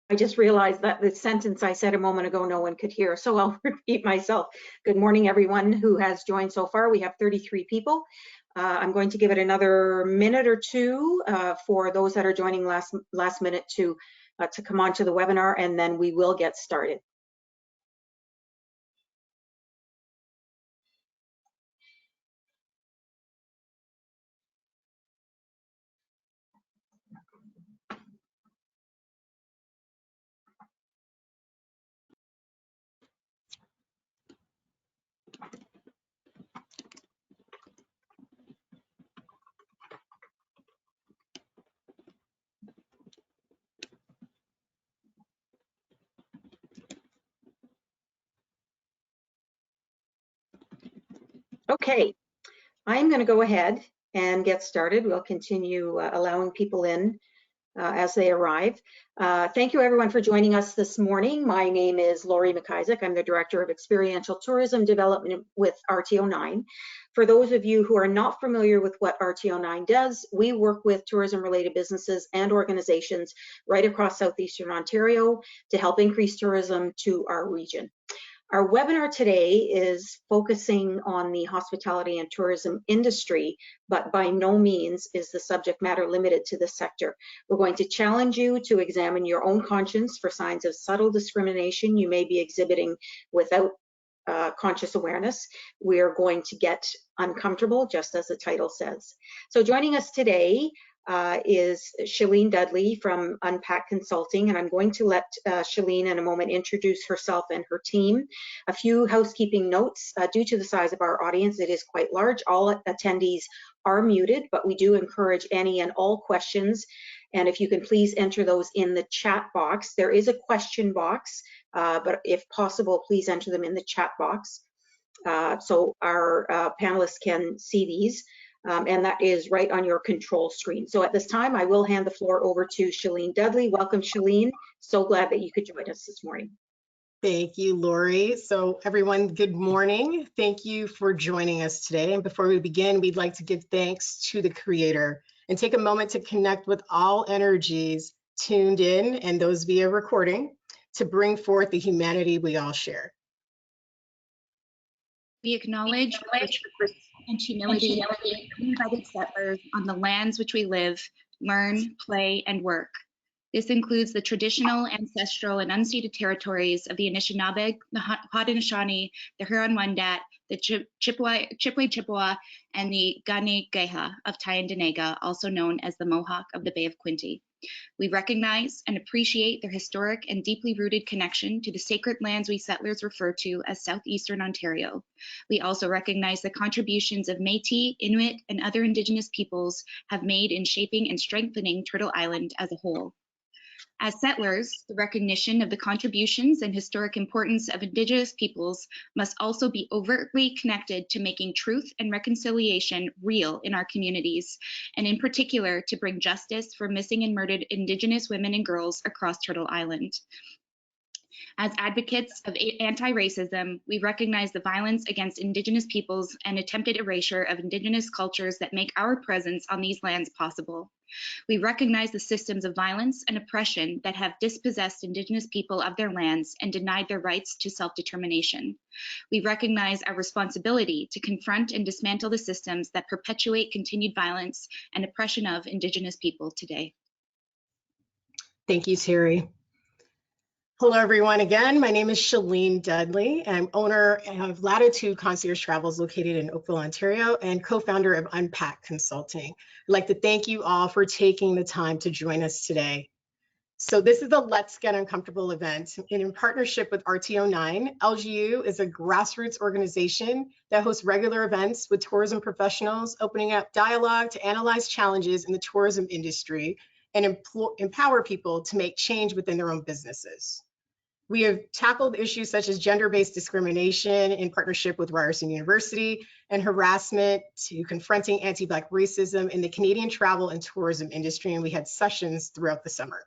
I just realized that the sentence I said a moment ago, no one could hear, so I'll repeat myself. Good morning, everyone who has joined so far. We have 33 people. I'm going to give it another minute or two for those that are joining last minute to come on to the webinar, and then we will get started. Okay, I'm going to go ahead and get started. We'll continue allowing people in as they arrive. Thank you everyone for joining us this morning. My name is Lori McIsaac. I'm the Director of Experiential Tourism Development with RTO9. For those of you who are not familiar with what RTO9 does, we work with tourism-related businesses and organizations right across Southeastern Ontario to help increase tourism to our region. Our webinar today is focusing on the hospitality and tourism industry, but by no means is the subject matter limited to this sector. We're going to challenge you to examine your own conscience for signs of subtle discrimination you may be exhibiting without conscious awareness. We're going to get uncomfortable, just as the title says. So joining us today is Shalene Dudley from Unpack Consulting, and I'm going to let Shalene in a moment introduce herself and her team. A few housekeeping notes. Due to the size of our audience, it is quite large. All attendees are muted, but we do encourage any and all questions, and if you can please enter those in the chat box. There is a question box, but if possible, please enter them in the chat box so our panelists can see these. And that is right on your control screen. So at this time, I will hand the floor over to Shalene Dudley. Welcome, Shalene. So glad that you could join us this morning. Thank you, Lori. So everyone, good morning. Thank you for joining us today. And before we begin, we'd like to give thanks to the Creator and take a moment to connect with all energies tuned in and those via recording to bring forth the humanity we all share. We acknowledge and humility of uninvited settlers on the lands which we live, learn, play, and work. This includes the traditional, ancestral, and unceded territories of the Anishinaabe, the Haudenosaunee, the Huron-Wendat, the Chippewa, and the Ganegaha of Tyendinaga, also known as the Mohawk of the Bay of Quinte. We recognize and appreciate their historic and deeply rooted connection to the sacred lands we settlers refer to as Southeastern Ontario. We also recognize the contributions of Métis, Inuit, and other Indigenous peoples have made in shaping and strengthening Turtle Island as a whole. As settlers, the recognition of the contributions and historic importance of Indigenous peoples must also be overtly connected to making truth and reconciliation real in our communities, and in particular to bring justice for missing and murdered Indigenous women and girls across Turtle Island. As advocates of anti-racism, we recognize the violence against Indigenous peoples and attempted erasure of Indigenous cultures that make our presence on these lands possible. We recognize the systems of violence and oppression that have dispossessed Indigenous people of their lands and denied their rights to self-determination. We recognize our responsibility to confront and dismantle the systems that perpetuate continued violence and oppression of Indigenous people today. Thank you, Terry. Hello, everyone. Again, my name is Shalene Dudley. I'm owner of Latitude Concierge Travels located in Oakville, Ontario, and co-founder of Unpack Consulting. I'd like to thank you all for taking the time to join us today. So this is the Let's Get Uncomfortable event. And in partnership with RTO9, LGU is a grassroots organization that hosts regular events with tourism professionals, opening up dialogue to analyze challenges in the tourism industry and empower people to make change within their own businesses. We have tackled issues such as gender-based discrimination in partnership with Ryerson University and harassment to confronting anti-Black racism in the Canadian travel and tourism industry, and we had sessions throughout the summer.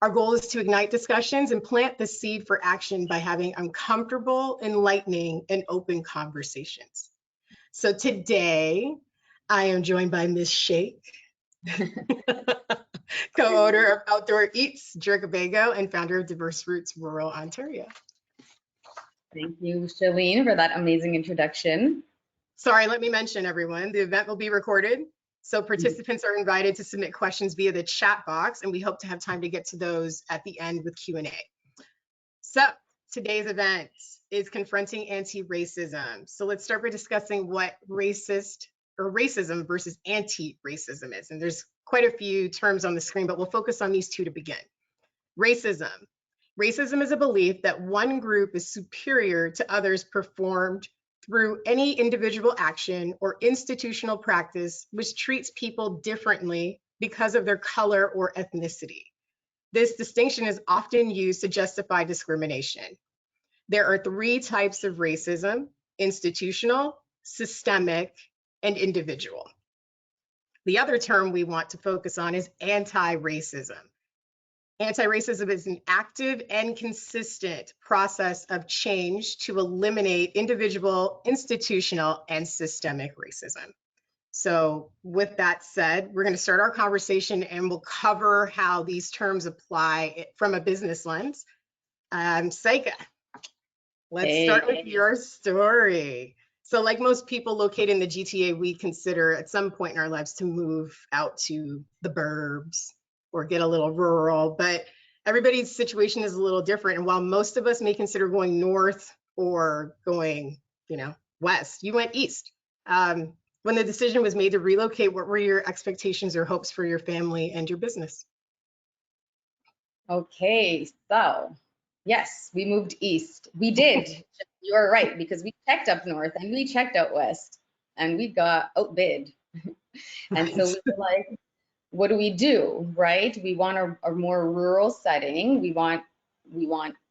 Our goal is to ignite discussions and plant the seed for action by having uncomfortable, enlightening, and open conversations. So today, I am joined by Ms. Sheikh. co-owner of Outdoor Eats, JERKebago, and founder of Diverse Roots Rural Ontario. Thank you, Shalene, for that amazing introduction. Sorry, let me mention, everyone, the event will be recorded, so participants are invited to submit questions via the chat box, and we hope to have time to get to those at the end with Q&A. So today's event is confronting anti-racism. So let's start by discussing what racism versus anti-racism is. And there's quite a few terms on the screen, but we'll focus on these two to begin. Racism. Racism is a belief that one group is superior to others performed through any individual action or institutional practice which treats people differently because of their color or ethnicity. This distinction is often used to justify discrimination. There are three types of racism: institutional, systemic, and individual. The other term we want to focus on is anti-racism. Anti-racism is an active and consistent process of change to eliminate individual, institutional, and systemic racism. So with that said, we're going to start our conversation and we'll cover how these terms apply from a business lens. Saiqa, let's start with your story. So like most people located in the GTA, we consider at some point in our lives to move out to the burbs or get a little rural, but everybody's situation is a little different. And while most of us may consider going north or going, west, you went east. When the decision was made to relocate, what were your expectations or hopes for your family and your business? Okay, so yes, we moved east. We did. You are right, because we checked up north and we checked out west and we got outbid. And so we were like, what do we do, right? We want a more rural setting. We want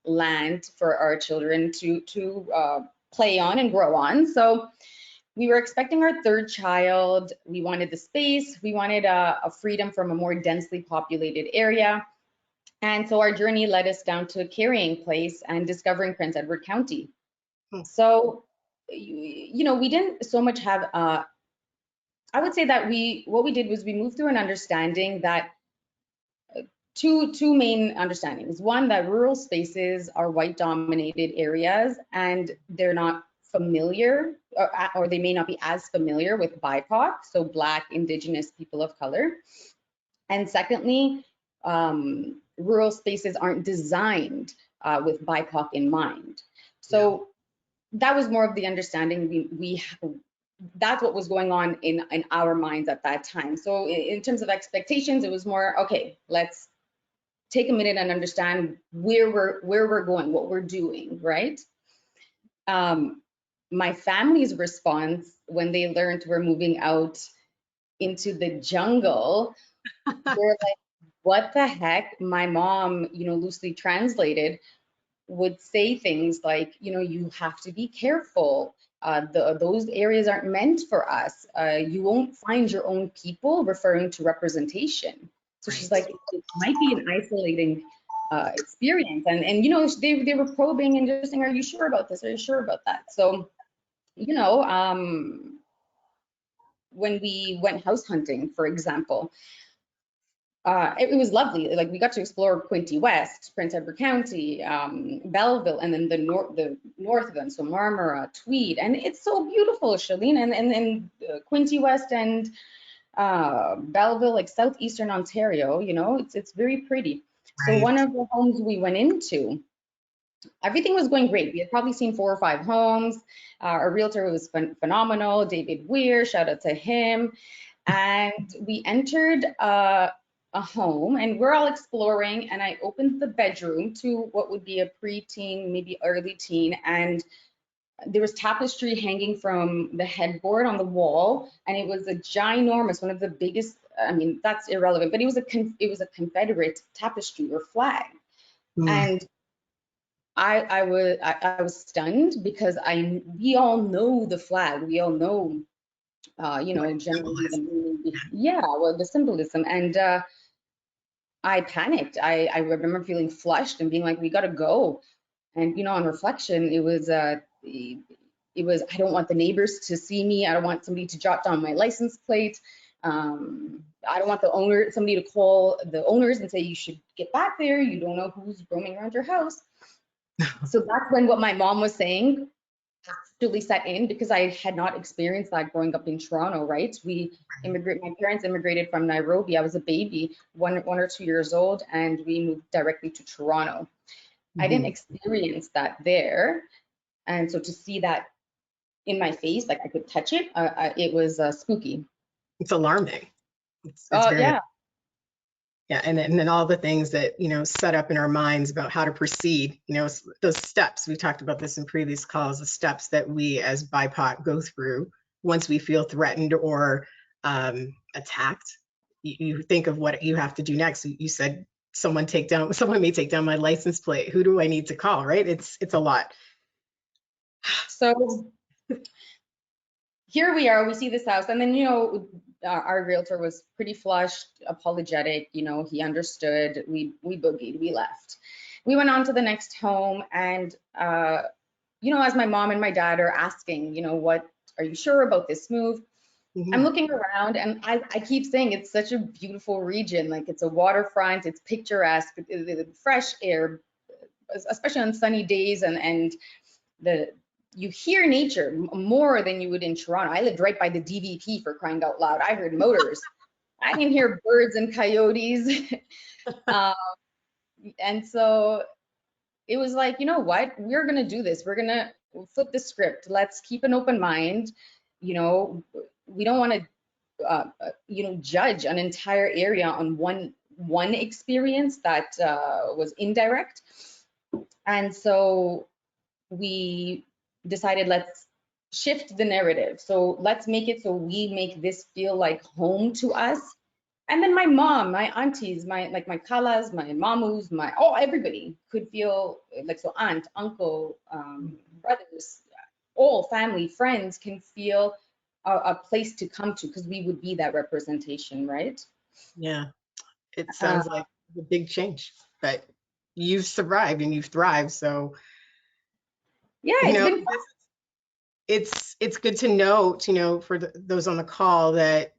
land for our children to play on and grow on. So we were expecting our third child. We wanted the space. We wanted a freedom from a more densely populated area. And so our journey led us down to Carrying Place and discovering Prince Edward County. So, we didn't so much have, I would say that what we did was we moved through an understanding that two main understandings. One, that rural spaces are white dominated areas and they're not familiar, or they may not be as familiar with BIPOC, so Black, Indigenous people of color. And secondly, rural spaces aren't designed with BIPOC in mind. So that was more of the understanding that's what was going on in our minds at that time. So in terms of expectations, it was more, okay, let's take a minute and understand where we're going, what we're doing, right? My family's response when they learned we're moving out into the jungle, they're like, what the heck? My mom, loosely translated, would say things like, you have to be careful. Those areas aren't meant for us. You won't find your own people, referring to representation. So she's like, it might be an isolating experience. And they were probing and just saying, are you sure about this? Are you sure about that? So, when we went house hunting, for example, it was lovely. Like, we got to explore Quinte West, Prince Edward County, Belleville, and then the north of them, so Marmora, Tweed, and it's so beautiful, Shalene, and Quinte West and Belleville, like southeastern Ontario, it's very pretty. Right. So one of the homes we went into, everything was going great. We had probably seen 4 or 5 homes. Our realtor was phenomenal, David Weir, shout out to him. And we entered a home and we're all exploring, and I opened the bedroom to what would be a preteen, maybe early teen, and there was tapestry hanging from the headboard on the wall, and it was a ginormous, one of the biggest, I mean, that's irrelevant, but it was a Confederate tapestry or flag. And I was stunned because we all know the flag, we all know generally the symbolism, and I panicked. I remember feeling flushed and being like, we gotta go. And on reflection, it was I don't want the neighbors to see me. I don't want somebody to jot down my license plate. I don't want somebody to call the owners and say, you should get back there. You don't know who's roaming around your house. So that's when what my mom was saying actually set in, because I had not experienced that growing up in Toronto, right? My parents immigrated from Nairobi. I was a baby, one or 2 years old, and we moved directly to Toronto. I didn't experience that there. And so to see that in my face, like I could touch it, it was spooky. It's alarming. It's very, yeah. Yeah, and then all the things that, set up in our minds about how to proceed, those steps. We talked about this in previous calls, the steps that we as BIPOC go through once we feel threatened or attacked. You think of what you have to do next. You said someone may take down my license plate. Who do I need to call, right? It's a lot. So here we are, we see this house, and then, our realtor was pretty flushed, apologetic, he understood. We boogied, we left. We went on to the next home, and, as my mom and my dad are asking, what are you sure about this move? I'm looking around, and I keep saying it's such a beautiful region. Like, it's a waterfront, it's picturesque, fresh air, especially on sunny days, and you hear nature more than you would in Toronto. I lived right by the DVP, for crying out loud. I heard motors. I didn't hear birds and coyotes. And so it was like, you know what? We're going to do this. We're going to flip the script. Let's keep an open mind. We don't want to, judge an entire area on one experience that was indirect. And so we decided, let's shift the narrative. So let's make it so we make this feel like home to us. And then my mom, my aunties, my kalas, my mamus, everybody could feel like, so aunt, uncle, brothers, all family, friends can feel a place to come to, because we would be that representation, right? Yeah, it sounds like a big change, but you've survived and you've thrived. So yeah, it's good to note, for those on the call, that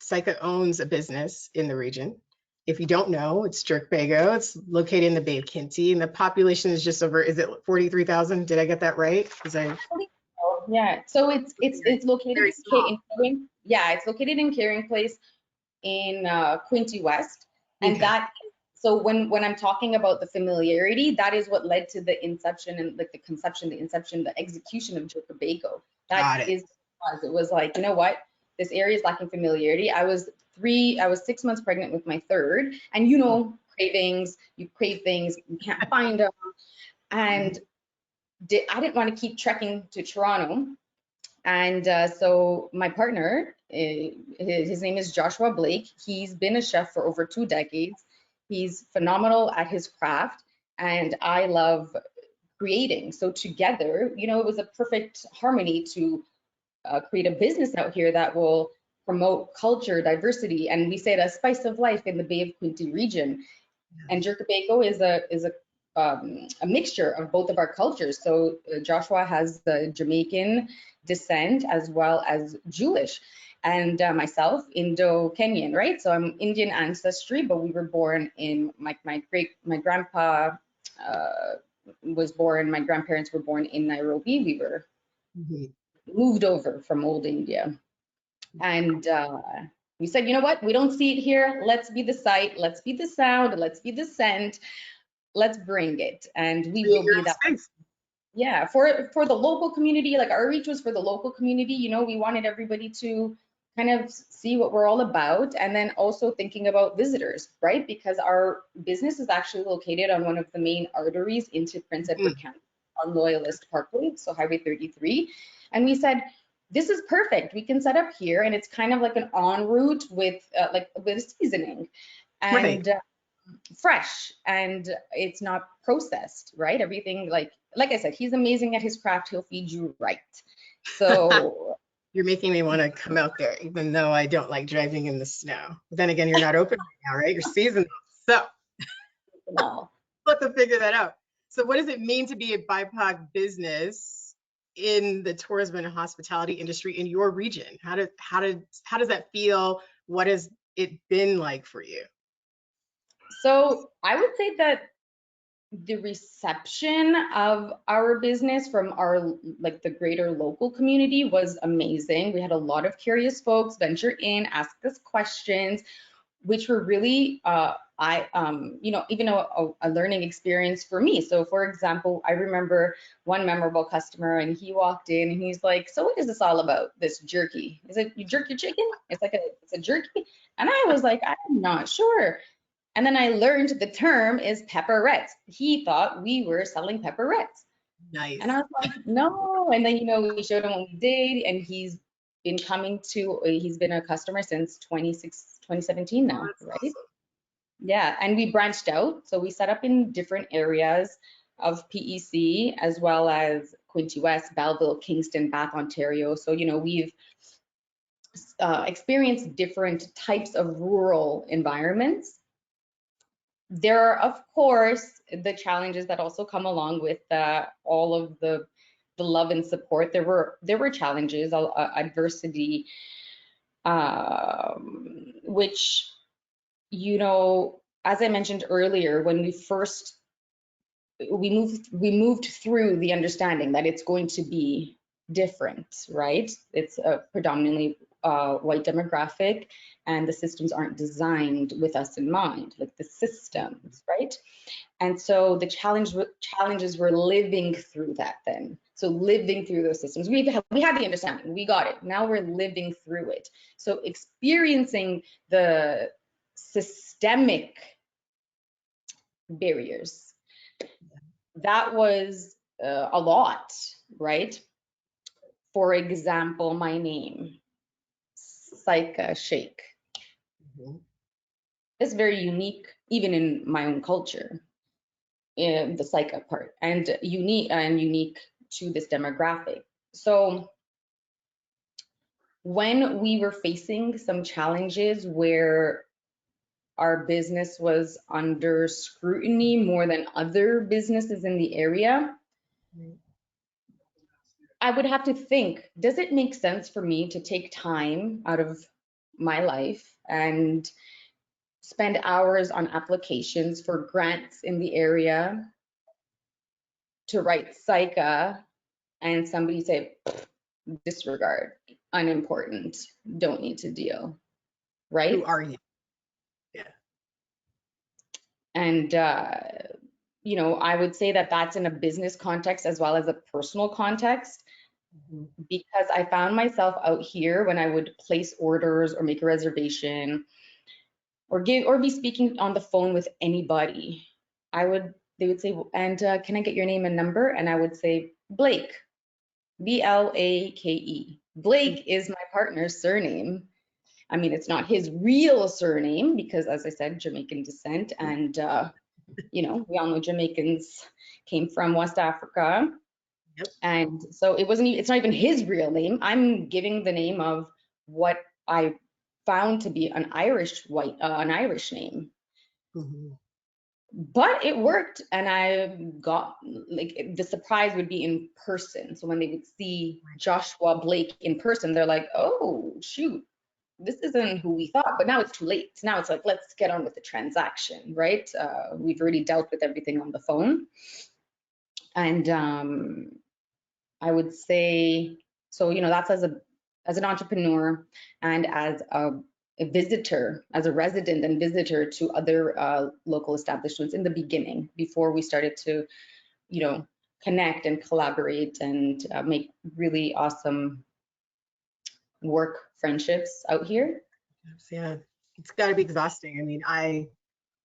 Saiqa owns a business in the region. If you don't know, it's JERKebago. It's located in the Bay of Quinte, and the population is just over, is it 43,000? Did I get that right? Yeah, so it's located it's located in Caring Place in Quinte West, and so when I'm talking about the familiarity, that is what led to the inception and like the conception, the execution of JERKebago. It was like, you know what, this area is lacking familiarity. I was 6 months pregnant with my third, and cravings, you crave things, you can't find them, and I didn't want to keep trekking to Toronto. And so my partner, his name is Joshua Blake. He's been a chef for over 2 decades. He's phenomenal at his craft, and I love creating. So together, it was a perfect harmony to create a business out here that will promote culture, diversity, and we say it, a spice of life in the Bay of Quinte region. And JERKebago is a mixture of both of our cultures. So Joshua has the Jamaican descent as well as Jewish, and myself Indo-Kenyan, right? So I'm Indian ancestry, but we were born in my grandpa was born, my grandparents were born in Nairobi. We were moved over from old India, and we said, you know what, we don't see it here. Let's be the sight, let's be the sound, let's be the scent. Let's bring it, and we will be that. Yeah, for the local community, like our reach was for the local community. We wanted everybody to kind of see what we're all about, and then also thinking about visitors, right? Because our business is actually located on one of the main arteries into Prince Edward County on Loyalist Parkway, so Highway 33. And we said, this is perfect. We can set up here, and it's kind of like an en route with seasoning, and fresh, and it's not processed, right? Everything, like I said, he's amazing at his craft. He'll feed you right. So you're making me want to come out there, even though I don't like driving in the snow. But then again, you're not open right now, right? You're seasonal, so we'll have to figure that out. So what does it mean to be a BIPOC business in the tourism and hospitality industry in your region? How does that feel? What has it been like for you? So I would say that the reception of our business from our the greater local community was amazing. We had a lot of curious folks venture in, ask us questions, which were really even a learning experience for me. So for example, I remember one memorable customer, and he walked in and he's like, "So what is this all about, this jerky? Is it you jerk your chicken? It's a jerky?" And I was like, "I'm not sure." And then I learned the term is pepperettes. He thought we were selling pepperettes. Nice. And I was like, "No." And then, we showed him what we did, and he's been a customer since 2017 now, right? Awesome. Yeah, and we branched out. So we set up in different areas of PEC, as well as Quinte West, Belleville, Kingston, Bath, Ontario. So, we've experienced different types of rural environments. There are, of course, the challenges that also come along with all of the love and support. There were challenges, adversity, which, as I mentioned earlier, when we moved through the understanding that it's going to be different, right? It's a predominantly white demographic, and the systems aren't designed with us in mind, like the systems, right? And so the challenges were living through that then. So living through those systems, we had the understanding, we got it. Now we're living through it. So experiencing the systemic barriers, that was a lot, right? For example, my name, Saiqa, Sheikh. It's very unique, even in my own culture, in the Saiqa part, and unique to this demographic. So when we were facing some challenges where our business was under scrutiny more than other businesses in the area, I would have to think, does it make sense for me to take time out of my life and spend hours on applications for grants in the area to write Saiqa, and somebody say, disregard, unimportant, don't need to deal, right? Who are you? Yeah. And I would say that that's in a business context as well as a personal context, because I found myself out here when I would place orders or make a reservation or be speaking on the phone with anybody. They would say, and can I get your name and number? And I would say, Blake, B-L-A-K-E. Blake is my partner's surname. I mean, it's not his real surname because, as I said, Jamaican descent, and we all know Jamaicans came from West Africa. Yep. And so it's not even his real name. I'm giving the name of what I found to be an Irish name. But it worked, and I got, the surprise would be in person. So when they would see Joshua Blake in person, they're like, "Oh, shoot, this isn't who we thought." But now it's too late. Now it's like, let's get on with the transaction, right? We've already dealt with everything on the phone. And I would say, so, that's as an entrepreneur and as a visitor, as a resident and visitor to other local establishments in the beginning, before we started to, connect and collaborate and make really awesome work friendships out here. Yeah, it's got to be exhausting. I mean,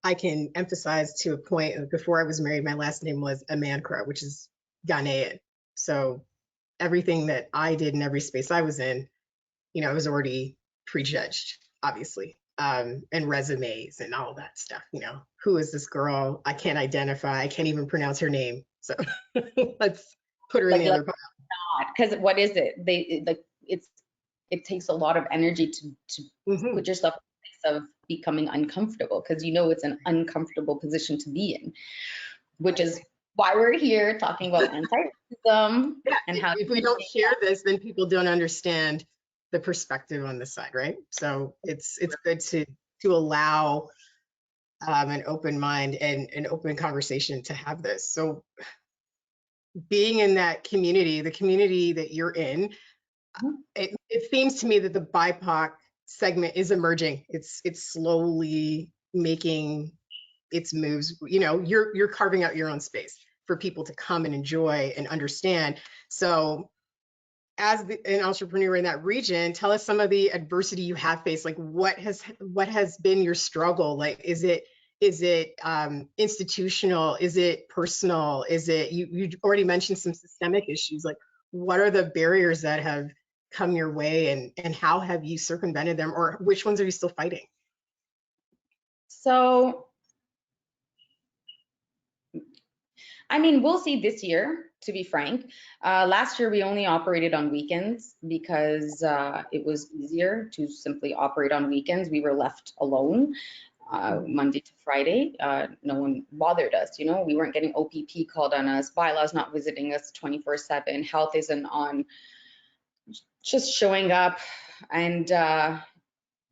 I can emphasize to a point, before I was married, my last name was Amankra, which is Ghanaian. So everything that I did in every space I was in, I was already prejudged, obviously, and resumes and all that stuff. Who is this girl? I can't identify. I can't even pronounce her name. So let's put her in the other pile. Because what is it? It takes a lot of energy to put yourself in a place of becoming uncomfortable, because it's an uncomfortable position to be in, which is why we're here talking about anti-racism them Yeah, and how if we don't share this, then people don't understand the perspective on this side, right? So it's good to allow an open mind and an open conversation to have this. So being in that community, the community that you're in, it seems to me that the BIPOC segment is emerging. It's slowly making its moves. You know, you're carving out your own space for people to come and enjoy and understand. So as an entrepreneur in that region, tell us some of the adversity you have faced. Like what has been your struggle? Like, is it institutional? Is it personal? Is it, you already mentioned some systemic issues. Like what are the barriers that have come your way, and how have you circumvented them, or which ones are you still fighting? So, I mean, we'll see this year, to be frank. Last year, we only operated on weekends because it was easier to simply operate on weekends. We were left alone Monday to Friday. No one bothered us, you know, we weren't getting OPP called on us, bylaws not visiting us 24/7, health isn't on, just showing up. And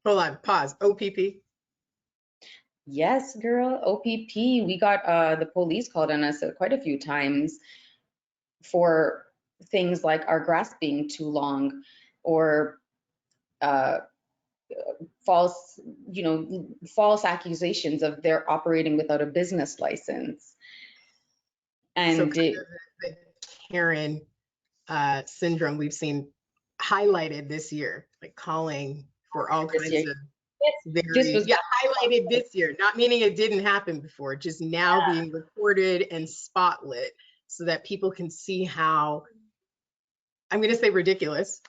Hold on, pause. OPP. yes, girl, OPP. We got the police called on us quite a few times for things like our grass being too long, or false accusations of they're operating without a business license. And So kind of the Karen syndrome we've seen highlighted this year, like calling for all kinds of highlighted this year, not meaning it didn't happen before, just now being recorded and spotlit so that people can see how, I'm going to say ridiculous,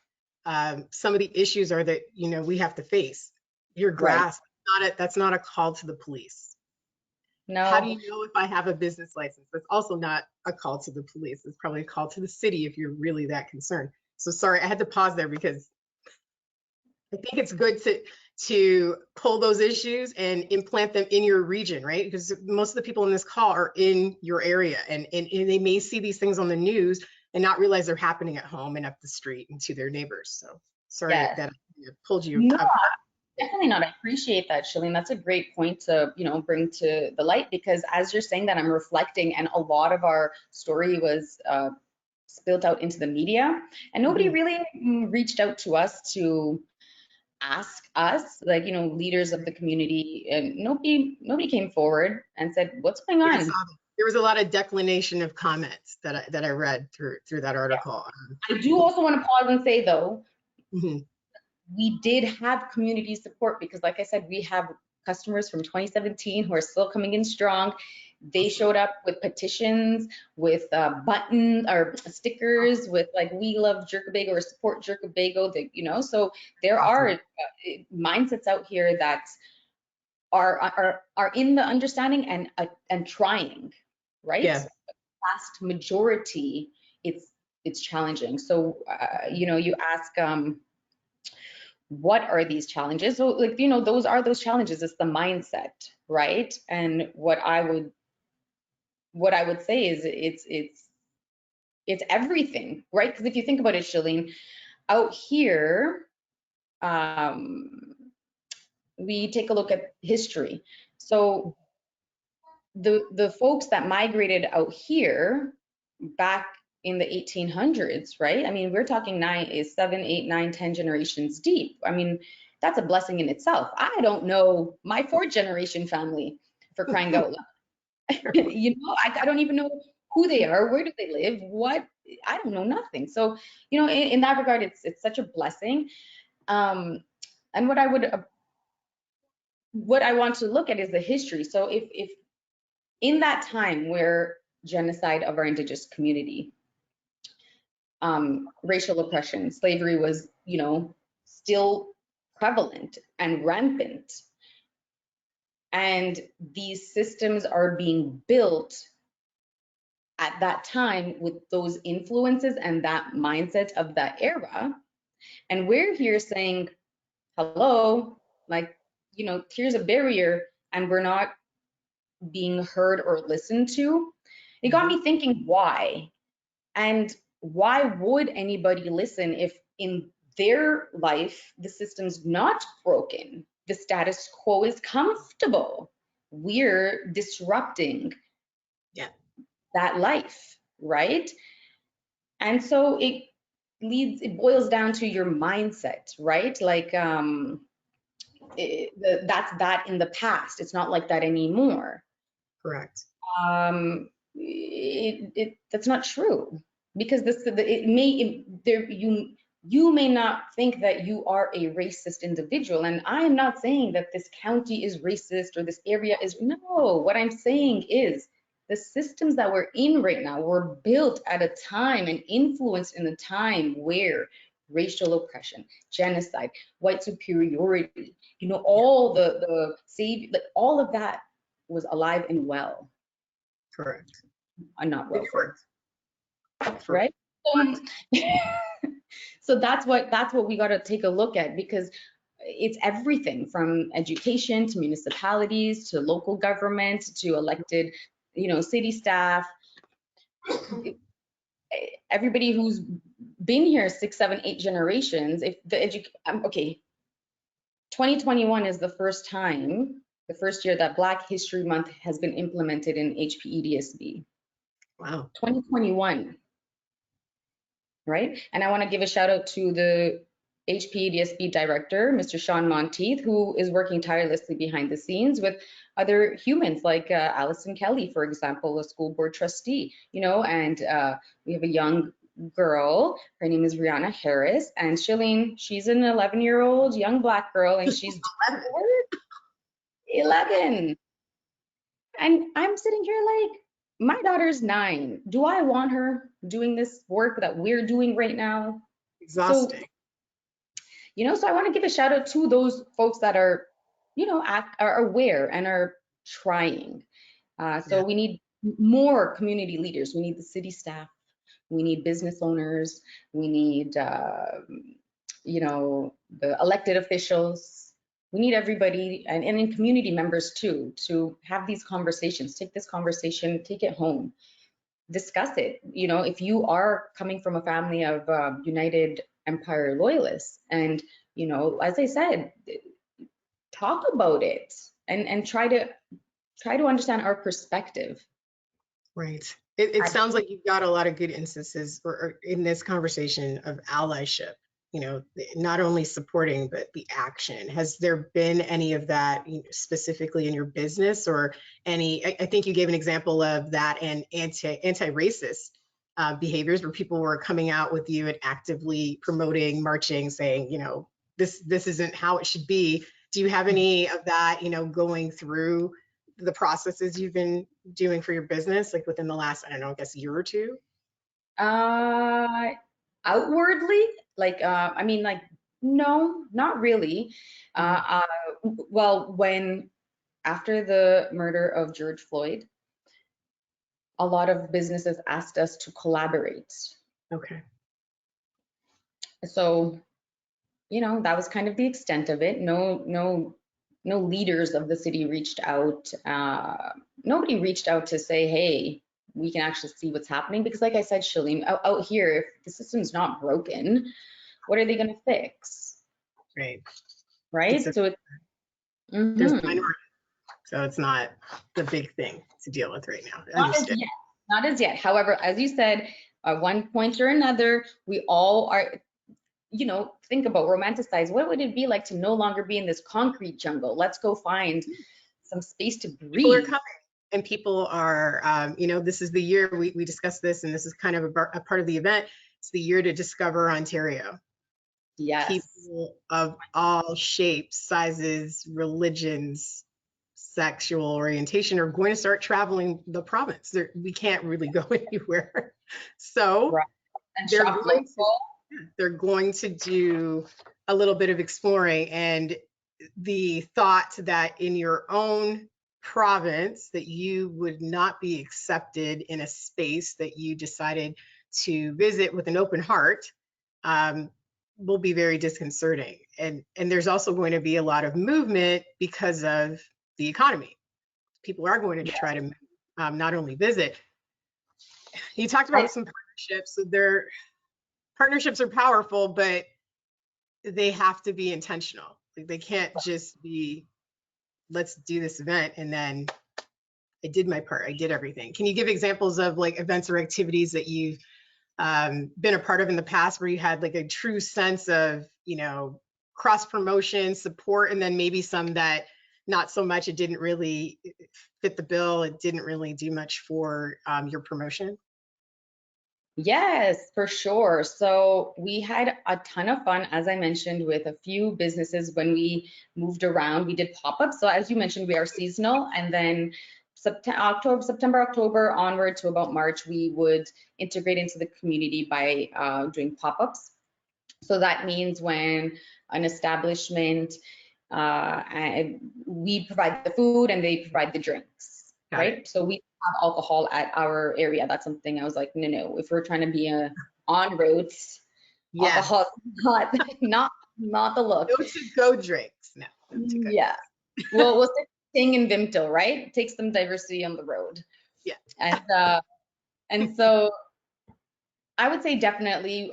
some of the issues are that, you know, we have to face. Your grass, that's not a call to the police. No. How do you know if I have a business license? That's also not a call to the police. It's probably a call to the city if you're really that concerned. So sorry, I had to pause there because I think it's good to pull those issues and implant them in your region, right? Because most of the people in this call are in your area, and they may see these things on the news and not realize they're happening at home and up the street and to their neighbors. So sorry that I pulled you. No, definitely not. I appreciate that, Shalene. That's a great point to, you know, bring to the light, because as you're saying that, I'm reflecting, and a lot of our story was spilled out into the media, and nobody really reached out to us to ask us, like, you know, leaders of the community, and nobody came forward and said, what's going on? There was a lot of declination of comments that I read through that article. I do also want to pause and say though, we did have community support, because like I said, we have customers from 2017 who are still coming in strong. They showed up with petitions, with buttons or stickers with like, we love JERKebago or support JERKebago, that, you know, so there are mindsets out here that are in the understanding and trying, right? Yeah. Vast majority, it's challenging. So you know, you ask what are these challenges? So like, you know, those challenges. It's the mindset, right? And what I would say is it's everything, right? Because if you think about it, Shalene, out here, we take a look at history. So the folks that migrated out here back in the 1800s, right? I mean, we're talking 7, 8, 9, 10 generations deep. I mean, that's a blessing in itself. I don't know my 4th generation family, for crying out loud. You know, I don't even know who they are, where do they live, what, I don't know nothing. So, you know, in that regard, it's such a blessing. And what I want to look at is the history. So if in that time where genocide of our Indigenous community, racial oppression, slavery was, you know, still prevalent and rampant, and these systems are being built at that time with those influences and that mindset of that era, and we're here saying, hello, like, you know, here's a barrier, and we're not being heard or listened to. It got me thinking, why? And why would anybody listen if in their life the system's not broken? The status quo is comfortable. We're disrupting that life, right? And so it boils down to your mindset, right? Like that's that in the past. It's not like that anymore. Correct. That's not true, because you may not think that you are a racist individual, and I am not saying that this county is racist or this area is. No, what I'm saying is the systems that we're in right now were built at a time and influenced in a time where racial oppression, genocide, white superiority, you know, all like all of that was alive and well. Correct. Not well, right? So that's what we got to take a look at, because it's everything from education to municipalities to local government to elected, you know, city staff. Everybody who's been here 6, 7, 8 generations. If the 2021 is the first year that Black History Month has been implemented in HPEDSB. Wow. 2021, right? And I want to give a shout out to the HPEDSB director, Mr. Sean Monteith, who is working tirelessly behind the scenes with other humans like Allison Kelly, for example, a school board trustee, you know, and we have a young girl, her name is Rihanna Harris, and Shalene, she's an 11-year-old young Black girl, and she's 11. And I'm sitting here like, my daughter's 9. Do I want her doing this work that we're doing right now? Exhausting. So, you know, so I want to give a shout out to those folks that are, you know, are aware and are trying. So we need more community leaders. We need the city staff. We need business owners. We need, you know, the elected officials. We need everybody, and in community members too, to have these conversations. Take this conversation, take it home, discuss it. You know, if you are coming from a family of United Empire loyalists, and, you know, as I said, talk about it and try to understand our perspective. Right. It sounds like you've got a lot of good instances or in this conversation of allyship, you know, not only supporting, but the action. Has there been any of that, you know, specifically in your business, or any, I think you gave an example of that, and anti-racist behaviors where people were coming out with you and actively promoting, marching, saying, you know, this isn't how it should be. Do you have any of that, you know, going through the processes you've been doing for your business, like within the last, I don't know, I guess year or two? Outwardly, like, I mean, like, no, not really. Well, when after the murder of George Floyd, a lot of businesses asked us to collaborate. Okay. So, you know, that was kind of the extent of it. No leaders of the city reached out. Nobody reached out to say, hey, we can actually see what's happening. Because like I said, Shalene, out here, if the system's not broken, what are they going to fix? Right. Right? There's minority, so it's not the big thing to deal with right now. Not as yet. However, as you said, at one point or another, we all are, you know, think about, romanticize, what would it be like to no longer be in this concrete jungle? Let's go find some space to breathe. People are coming, and people are, you know, this is the year we discussed this, and this is kind of a part of the event. It's the year to discover Ontario. Yes. People of all shapes, sizes, religions, sexual orientation are going to start traveling the province. We can't really go anywhere. So they're going to do a little bit of exploring, and the thought that in your own province that you would not be accepted in a space that you decided to visit with an open heart will be very disconcerting. And there's also going to be a lot of movement because of the economy. People are going to try to not only visit. You talked about some partnerships. So partnerships are powerful, but they have to be intentional. Like they can't just be, let's do this event and then I did my part, I did everything. Can you give examples of like events or activities that you've been a part of in the past where you had like a true sense of, you know, cross promotion, support, and then maybe some that not so much, it didn't really fit the bill, it didn't really do much for your promotion? Yes, for sure. So we had a ton of fun, as I mentioned, with a few businesses when we moved around. We did pop-ups. So as you mentioned, we are seasonal, and then September, October onward to about March, we would integrate into the community by doing pop-ups. So that means when an establishment, we provide the food and they provide the drinks, right? So we have alcohol at our area. That's something I was like, no, if we're trying to be on routes, alcohol not the look. No to-go drinks. No. Yeah. Well, we'll stick Ting and Vimto, right? Take some diversity on the road. Yeah. And so I would say definitely,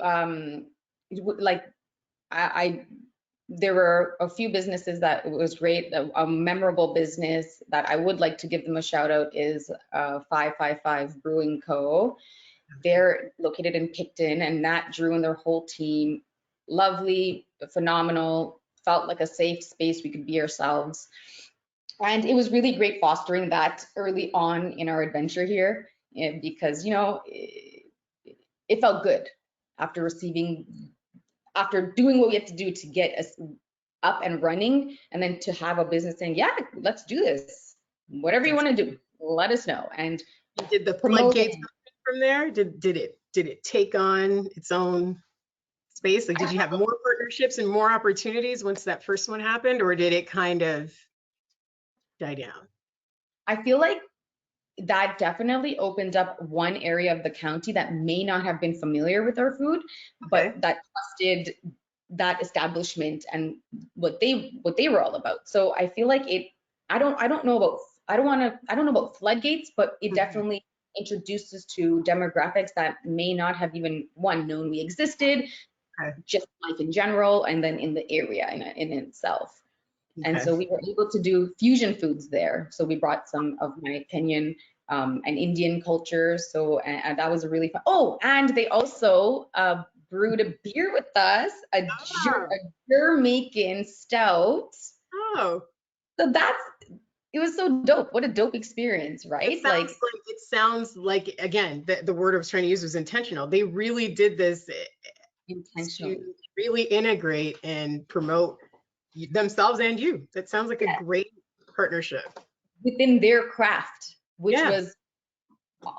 like there were a few businesses that it was great. A memorable business that I would like to give them a shout out is 555 Brewing Co. They're located in Picton, and that drew in their whole team. Lovely, phenomenal, felt like a safe space we could be ourselves. And it was really great fostering that early on in our adventure here, because, you know, it felt good after doing what we had to do to get us up and running, and then to have a business saying, yeah, let's do this. Whatever you want to do, let us know. And did the floodgates from there? Did it take on its own space? Like, did you have more partnerships and more opportunities once that first one happened, or did it kind of die down? I feel like that definitely opened up one area of the county that may not have been familiar with our food, but that trusted that establishment and what they were all about. So I feel like I don't know about floodgates, but it definitely introduces to demographics that may not have even known we existed, just life in general, and then in the area in itself. And so we were able to do fusion foods there. So we brought some of my Kenyan and Indian culture. So and that was a really fun. Oh, and they also brewed a beer with us, a Jamaican stout. Oh. So it was so dope. What a dope experience, right? It sounds like again, the word I was trying to use was intentional. They really did this intentionally to really integrate and promote themselves and you. That sounds like a great partnership within their craft, which was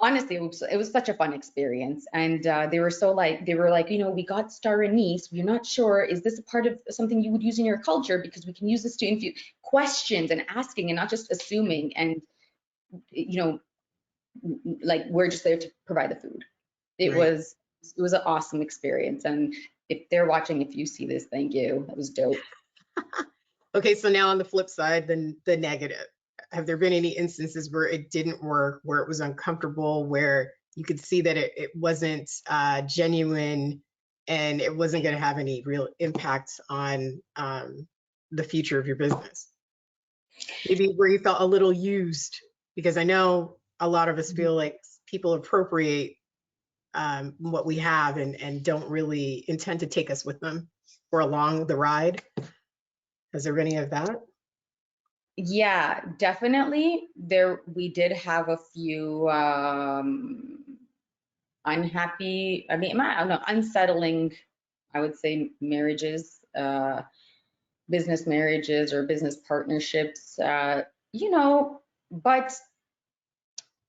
honestly, it was such a fun experience. And they were like, you know, we got star anise. We're not sure, is this a part of something you would use in your culture? Because we can use this to infuse questions and asking and not just assuming. And, you know, like we're just there to provide the food. It was an awesome experience. And if they're watching, if you see this, thank you. That was dope. Okay, so now on the flip side, then the negative. Have there been any instances where it didn't work, where it was uncomfortable, where you could see that it wasn't genuine and it wasn't going to have any real impact on the future of your business? Maybe where you felt a little used, because I know a lot of us feel like people appropriate what we have and don't really intend to take us with them or along the ride. Has there been any of that? Yeah, definitely. We did have a few unhappy, I don't know, unsettling, I would say, marriages, business marriages or business partnerships, you know, but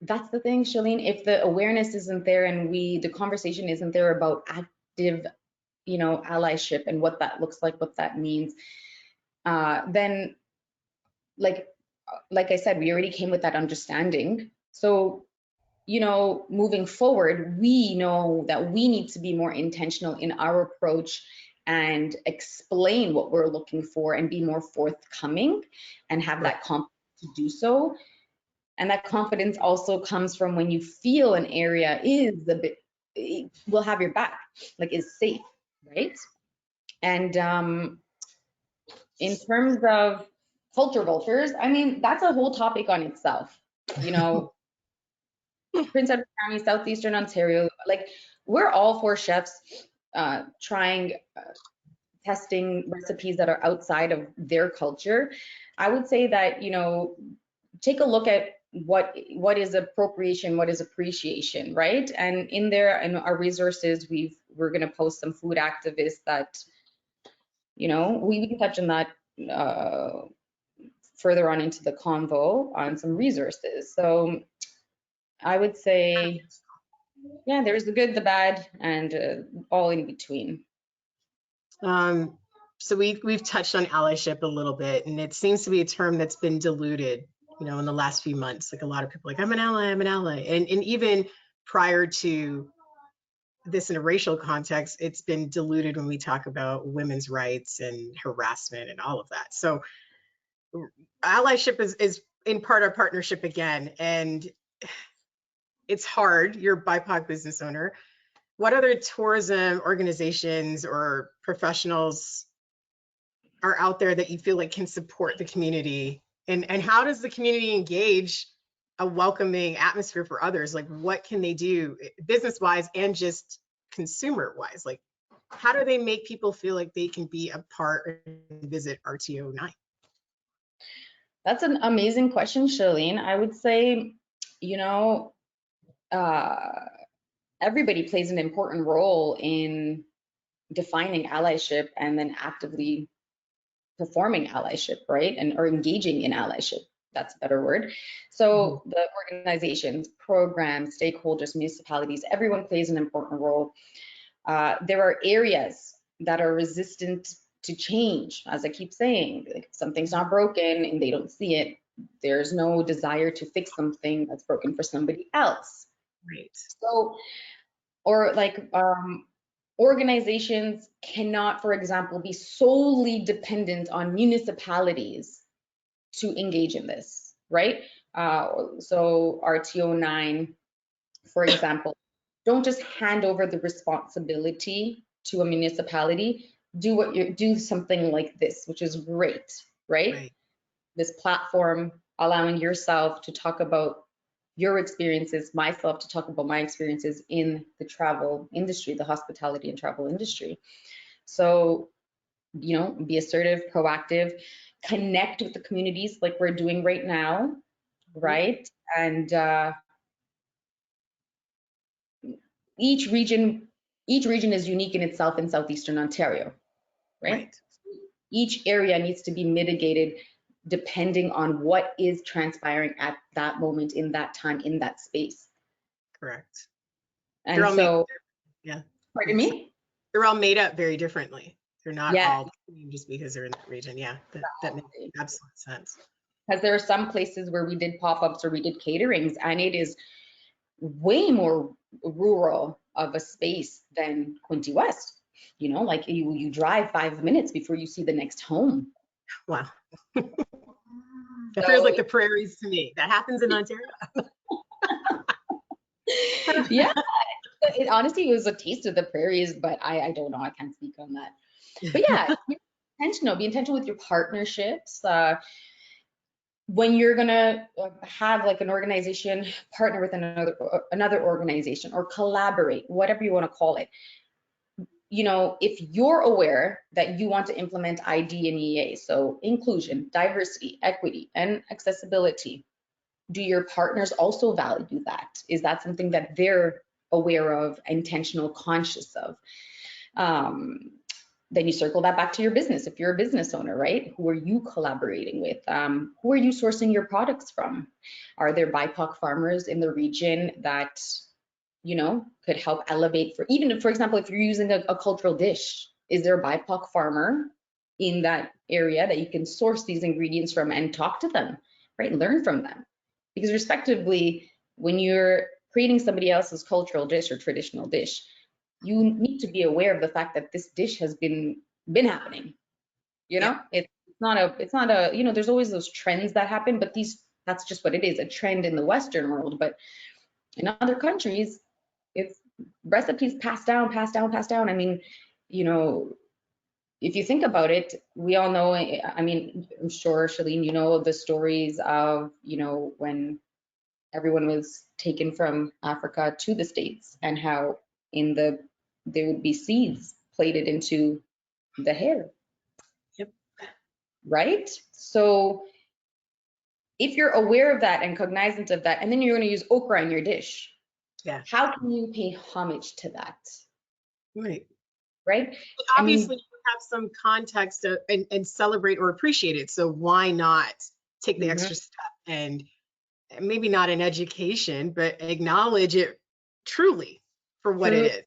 that's the thing, Shalene, if the awareness isn't there and the conversation isn't there about active, you know, allyship and what that looks like, what that means, then like I said, we already came with that understanding. So, you know, moving forward, we know that we need to be more intentional in our approach and explain what we're looking for and be more forthcoming and have that confidence to do so. And that confidence also comes from when you feel an area is a bit will have your back, like is safe, right? And in terms of culture vultures, I mean, that's a whole topic on itself. You know, Prince Edward County, Southeastern Ontario, like we're all for chefs trying, testing recipes that are outside of their culture. I would say that, you know, take a look at what is appropriation, what is appreciation, right? And in there, in our resources, we're going to post some food activists that, you know, we can touch on that further on into the convo on some resources. So I would say, yeah, there's the good, the bad, and all in between. So we've touched on allyship a little bit, and it seems to be a term that's been diluted, you know, in the last few months. Like a lot of people like, I'm an ally, and even prior to this in a racial context, it's been diluted when we talk about women's rights and harassment and all of that. So allyship is in part our partnership again, and it's hard. You're a BIPOC business owner. What other tourism organizations or professionals are out there that you feel like can support the community? And how does the community engage a welcoming atmosphere for others? Like, what can they do business-wise and just consumer-wise? Like, how do they make people feel like they can be a part and visit RTO 9? That's an amazing question, Shalene. I would say, you know, everybody plays an important role in defining allyship and then actively performing allyship, right? And or engaging in allyship. That's a better word. So the organizations, programs, stakeholders, municipalities, everyone plays an important role. There are areas that are resistant to change, as I keep saying. Like if something's not broken and they don't see it, there's no desire to fix something that's broken for somebody else. Right. So, or like organizations cannot, for example, be solely dependent on municipalities to engage in this, right? So RTO 9, for example, don't just hand over the responsibility to a municipality. Do something like this, which is great, right? This platform allowing yourself to talk about your experiences, myself to talk about my experiences in the travel industry, the hospitality and travel industry. So, you know, be assertive, proactive, connect with the communities like we're doing right now, right? And each region is unique in itself in Southeastern Ontario, right? Each area needs to be mitigated depending on what is transpiring at that moment, in that time, in that space. Correct. And so, yeah. Pardon me? They're all made up very differently. They're not all just because they're in that region. Yeah, that makes absolute sense. Because there are some places where we did pop-ups or we did caterings, and it is way more rural of a space than Quinte West. You know, like you drive 5 minutes before you see the next home. Wow. It feels like the prairies to me. That happens in Ontario. Yeah, honestly, it was a taste of the prairies, but I don't know. I can't speak on that. But yeah, be intentional with your partnerships. When you're gonna have like an organization partner with another organization or collaborate, whatever you want to call it. You know, if you're aware that you want to implement ID and EA, so inclusion, diversity, equity, and accessibility, do your partners also value that? Is that something that they're aware of, intentional, conscious of? Then you circle that back to your business. If you're a business owner, right? Who are you collaborating with? Who are you sourcing your products from? Are there BIPOC farmers in the region that, you know, could help elevate for, even if, for example, if you're using a cultural dish, is there a BIPOC farmer in that area that you can source these ingredients from and talk to them, right? Learn from them. Because respectively, when you're creating somebody else's cultural dish or traditional dish, you need to be aware of the fact that this dish has been happening. You know, it's not a, you know, there's always those trends that happen, but that's just what it is, a trend in the Western world. But in other countries, it's recipes passed down, passed down, passed down. I mean, you know, if you think about it, we all know, I mean, I'm sure, Shalene, you know the stories of, you know, when everyone was taken from Africa to the States and how there would be seeds plated into the hair. Yep. Right? So if you're aware of that and cognizant of that, and then you're going to use okra in your dish, Yeah. how can you pay homage to that? Right. Right? Obviously, you have some context and celebrate or appreciate it. So why not take the extra step and maybe not an education, but acknowledge it truly for what it is.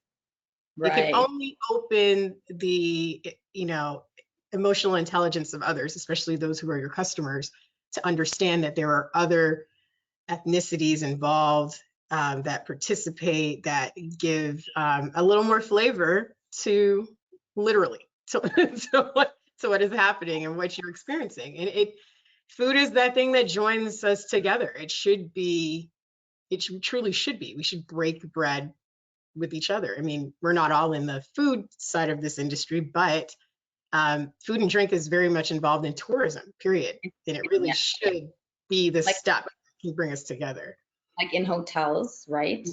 Right. It can only open the, you know, emotional intelligence of others, especially those who are your customers, to understand that there are other ethnicities involved that participate, that give a little more flavor to literally to what is happening and what you're experiencing. And food is that thing that joins us together. It truly should be. We should break bread with each other. I mean, we're not all in the food side of this industry, but food and drink is very much involved in tourism, period. And it really should be the step that can bring us together. Like in hotels, right?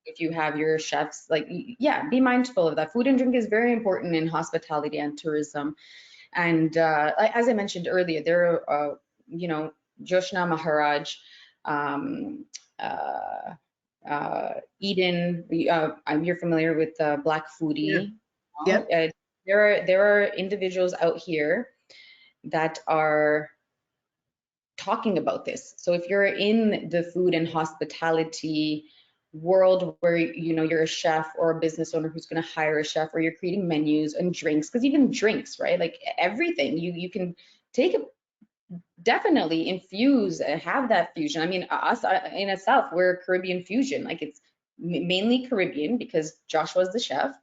If you have your chefs, like, yeah, be mindful of that. Food and drink is very important in hospitality and tourism. And as I mentioned earlier, there are, you know, Joshna Maharaj, Eden, you're familiar with Black Foodie. Yeah. Yep. There are individuals out here that are talking about this. So if you're in the food and hospitality world where, you know, you're a chef or a business owner who's going to hire a chef, or you're creating menus and drinks, because even drinks, right? Like everything, you can take it, definitely infuse and have that fusion. I mean, us in the South, we're Caribbean fusion. Like it's mainly Caribbean because Joshua's the chef.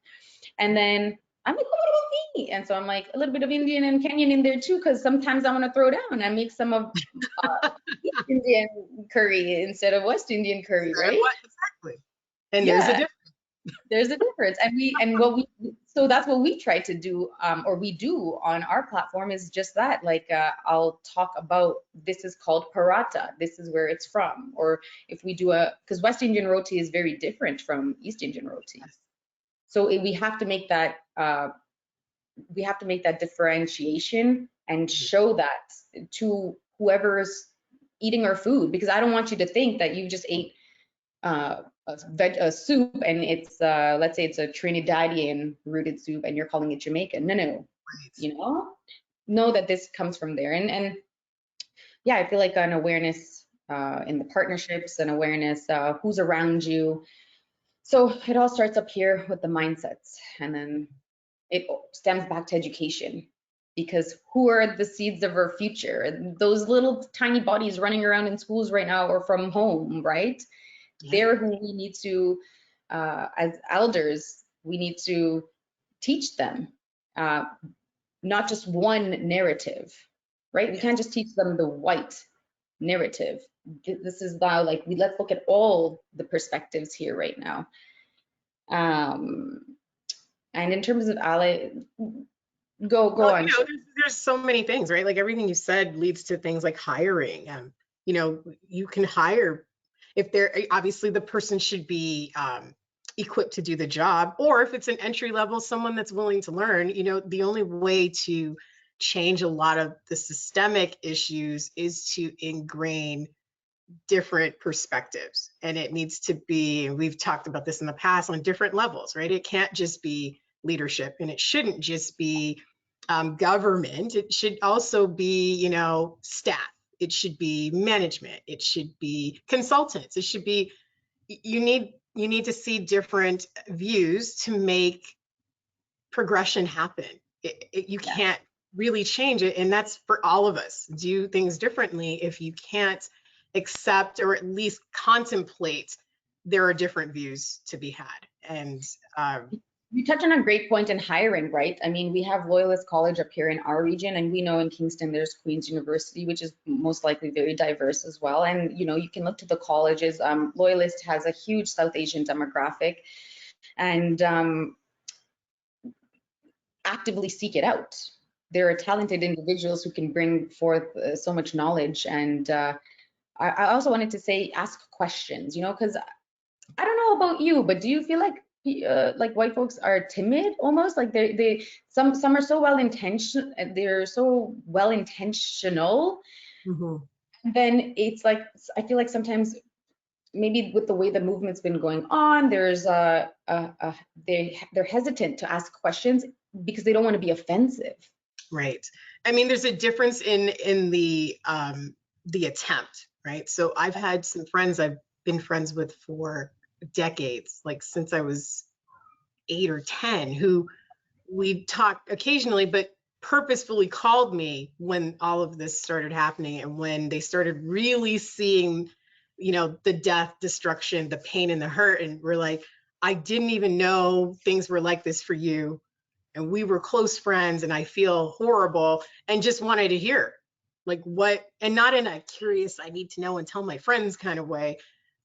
And then I'm like, what about me? And so I'm like a little bit of Indian and Kenyan in there too, because sometimes I want to throw down and make some of East Indian curry instead of West Indian curry, right? Exactly. And there's a difference. There's a difference. So that's what we try to do, or we do on our platform, is just that. Like I'll talk about, this is called paratha, this is where it's from. Or if we do because West Indian roti is very different from East Indian roti. So we have to make that differentiation and show that to whoever's eating our food, because I don't want you to think that you just ate a soup and it's let's say it's a Trinidadian rooted soup and you're calling it Jamaican. No. Right. You know that this comes from there. And yeah, I feel like an awareness in the partnerships, and awareness who's around you. So it all starts up here with the mindsets, and then it stems back to education, because who are the seeds of our future? Those little tiny bodies running around in schools right now or from home, right? Yeah. They're who we need to, as elders, we need to teach them, not just one narrative, right? We can't just teach them the white narrative. This is now like, let's look at all the perspectives here right now. And in terms of ally, go on. You know, there's so many things, right? Like everything you said leads to things like hiring. You know, you can hire if they're, obviously the person should be equipped to do the job, or if it's an entry level, someone that's willing to learn. You know, the only way to change a lot of the systemic issues is to ingrain different perspectives. And it needs to be, and we've talked about this in the past, on different levels, right? It can't just be leadership, and it shouldn't just be government. It should also be, you know, staff. It should be management. It should be consultants. It should be, you need to see different views to make progression happen. You can't really change it. And that's for all of us. Do things differently if you can't accept or at least contemplate there are different views to be had. And you touch on a great point in hiring, right? I mean, we have Loyalist College up here in our region, and we know in Kingston there's Queen's University, which is most likely very diverse as well. And you know, you can look to the colleges. Loyalist has a huge South Asian demographic. and actively seek it out. There are talented individuals who can bring forth so much knowledge. And I also wanted to say, ask questions, because I don't know about you, but do you feel like white folks are timid almost? Like some are so well intentioned, they're so well intentional. Then it's like, I feel like sometimes maybe with the way the movement's been going on, there's they're hesitant to ask questions because they don't want to be offensive. Right. I mean, there's a difference in the attempt, right? So I've had some friends I've been friends with for decades, like since I was 8 or 10, who we talked occasionally, but purposefully called me when all of this started happening and when they started really seeing, the death, destruction, the pain and the hurt. And we're like, I didn't even know things were like this for you. And we were close friends and I feel horrible, and just wanted to hear like what, and not in a curious, I need to know and tell my friends kind of way.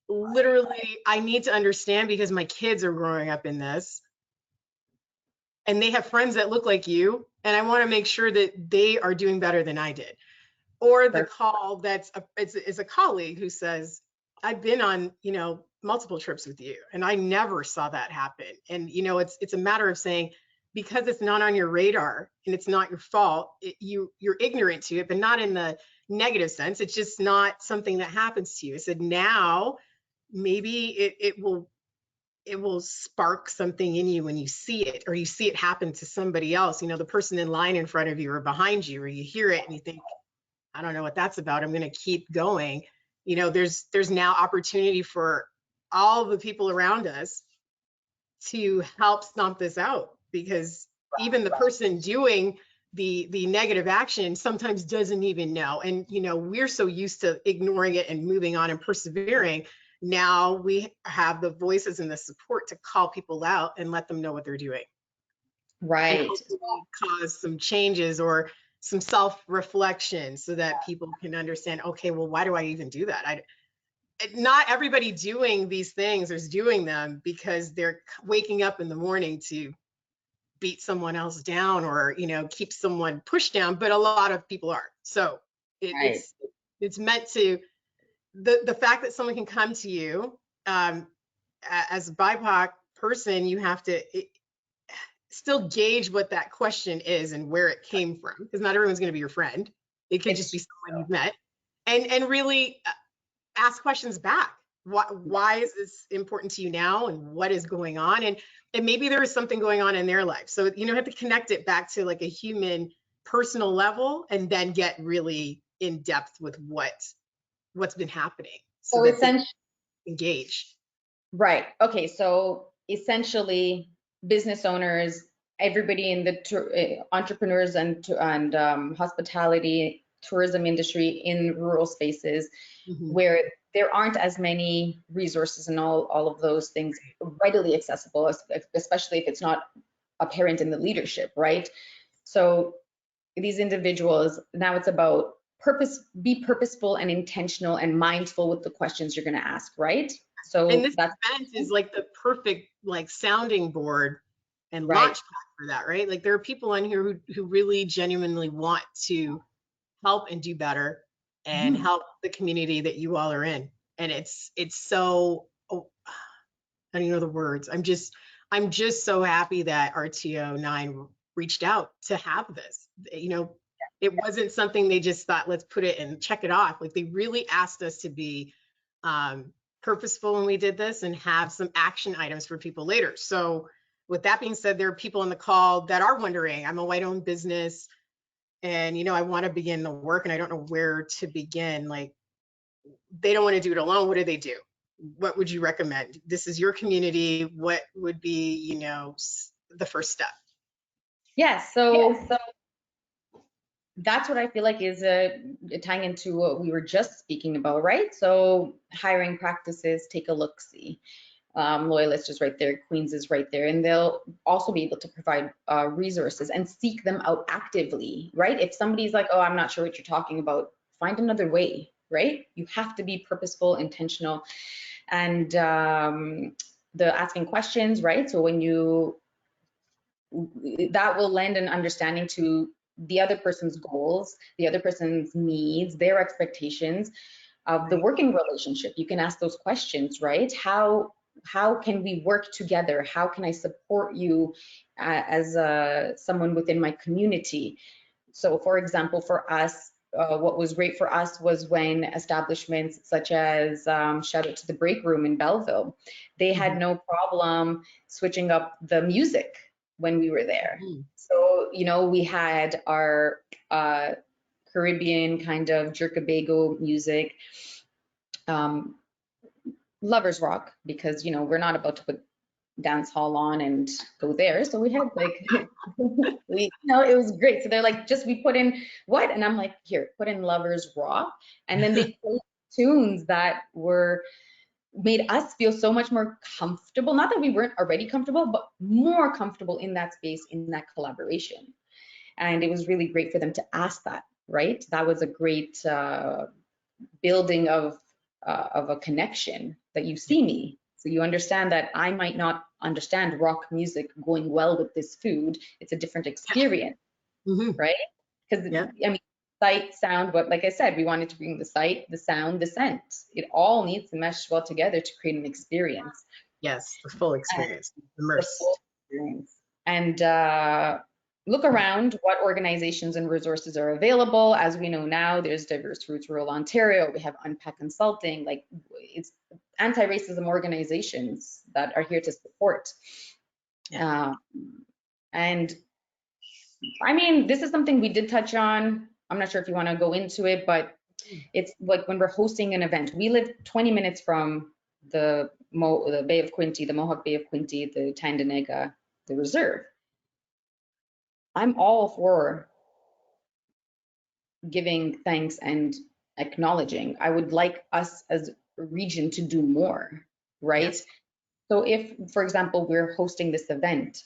Literally, I need to understand because my kids are growing up in this and they have friends that look like you. And I want to make sure that they are doing better than I did. Or the call it's a colleague who says, I've been on, multiple trips with you and I never saw that happen. And, it's a matter of saying, because it's not on your radar and it's not your fault, you're ignorant to it, but not in the negative sense. It's just not something that happens to you. I said, now maybe it will spark something in you when you see it, or you see it happen to somebody else, the person in line in front of you or behind you, or you hear it and you think, I don't know what that's about, I'm going to keep going. There's now opportunity for all the people around us to help stomp this out, because even the person doing the negative action sometimes doesn't even know. And we're so used to ignoring it and moving on and persevering. Now we have the voices and the support to call people out and let them know what they're doing. Right. Cause some changes or some self-reflection so that people can understand, okay, well, why do I even do that? Not everybody doing these things is doing them because they're waking up in the morning to beat someone else down or, keep someone pushed down, but a lot of people are. So it's meant to, the fact that someone can come to you as a BIPOC person, you have to still gauge what that question is and where it came from, because not everyone's going to be your friend. It could just be someone you've met, and really ask questions back. Why is this important to you now, and what is going on? And maybe there is something going on in their life. So you have to connect it back to like a human, personal level, and then get really in depth with what's been happening. So essentially engage. Right. Okay. So essentially, business owners, everybody in the entrepreneurs and hospitality, tourism industry in rural spaces, where there aren't as many resources and all of those things readily accessible, especially if it's not apparent in the leadership, right? So these individuals, now it's about be purposeful and intentional and mindful with the questions you're going to ask, right? So and this event is like the perfect sounding board and launch pad for that, right? Like there are people on here who really genuinely want to help and do better and help the community that you all are in. And it's so, I don't even know the words. I'm just so happy that RTO 9 reached out to have this. It wasn't something they just thought, let's put it and check it off. Like they really asked us to be purposeful when we did this and have some action items for people later. So with that being said, there are people on the call that are wondering, I'm a white-owned business and, I want to begin the work and I don't know where to begin. Like they don't want to do it alone. What do they do? What would you recommend? This is your community. What would be, the first step? So that's what I feel like is tying into what we were just speaking about, right? So hiring practices, take a look-see. Loyalist is right there, Queens is right there, and they'll also be able to provide resources and seek them out actively, right? If somebody's like, oh, I'm not sure what you're talking about, find another way, right? You have to be purposeful, intentional, and the asking questions, right? So when that will lend an understanding to the other person's goals, the other person's needs, their expectations of the working relationship. You can ask those questions, right? How can we work together? How can I support you as someone within my community? So for example, for us, what was great for us was when establishments such as, shout out to the Break Room in Belleville, they had no problem switching up the music when we were there. So, you know, we had our Caribbean kind of JERKebago music, lovers rock, because, you know, we're not about to put dance hall on and go there. So we had like, you know, it was great. So they're like, just we put in what? And I'm like, here, put in lovers rock. And then they played tunes that made us feel so much more comfortable. Not that we weren't already comfortable, but more comfortable in that space, in that collaboration. And it was really great for them to ask that, right? That was a great building of a connection, that you see me. So you understand that I might not understand rock music going well with this food. It's a different experience, right? Because I mean, sight, sound, but like I said, we wanted to bring the sight, the sound, the scent. It all needs to mesh well together to create an experience. Yes, the full experience, immersed. The full experience. And look around what organizations and resources are available. As we know now, there's Diverse Roots Rural Ontario. We have Unpack Consulting. Like, it's anti-racism organizations that are here to support. And I mean, this is something we did touch on. I'm not sure if you want to go into it, but it's like when we're hosting an event. We live 20 minutes from the Bay of Quinte, the Mohawk Bay of Quinte, the Tyendinaga, the reserve. I'm all for giving thanks and acknowledging. I would like us as a region to do more, right? Yes. So if, for example, we're hosting this event,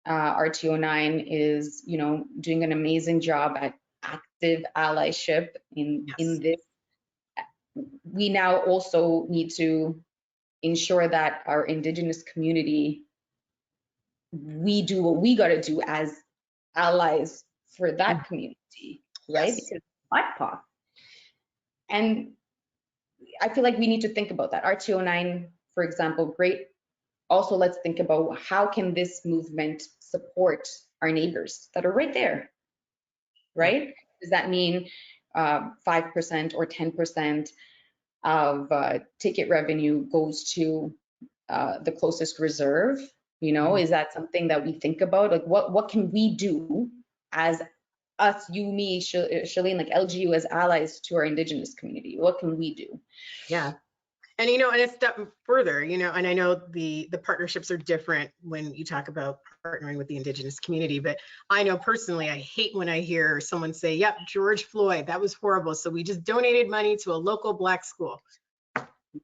RTO9 is, you know, doing an amazing job at active allyship in this. We now also need to ensure that our Indigenous community, we do what we got to do as allies for that community, right? Because BIPOC. And I feel like we need to think about that. RTO9, for example, great. Also, let's think about how can this movement support our neighbors that are right there, right? Does that mean 5% or 10% of ticket revenue goes to the closest reserve? You know, is that something that we think about? Like, what can we do as us, you, me, Shalene, like LGU, as allies to our Indigenous community? What can we do? Yeah. And, you know, and a step further, you know, and I know the partnerships are different when you talk about partnering with the Indigenous community, but I know personally, I hate when I hear someone say, yep, George Floyd, that was horrible, so we just donated money to a local Black school.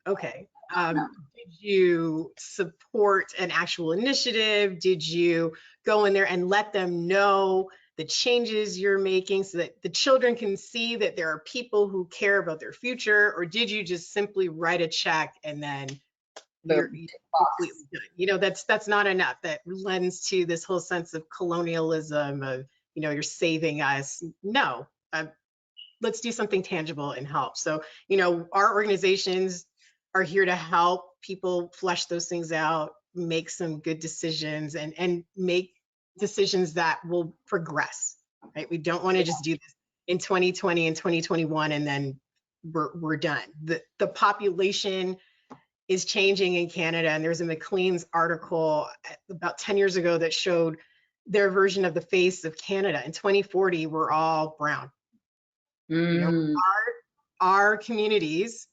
Okay. Did you support an actual initiative? Did you go in there and let them know the changes you're making so that the children can see that there are people who care about their future? Or did you just simply write a check and then you're completely done? You know, that's not enough. That lends to this whole sense of colonialism of, you know, you're saving us. No, let's do something tangible and help. So, you know, our organizations are here to help people flesh those things out, make some good decisions, and make decisions that will progress, right? We don't want to just do this in 2020 and 2021 and then we're done. The population is changing in Canada, and there's a Maclean's article about 10 years ago that showed their version of the face of Canada. In 2040, we're all brown. You know, our communities,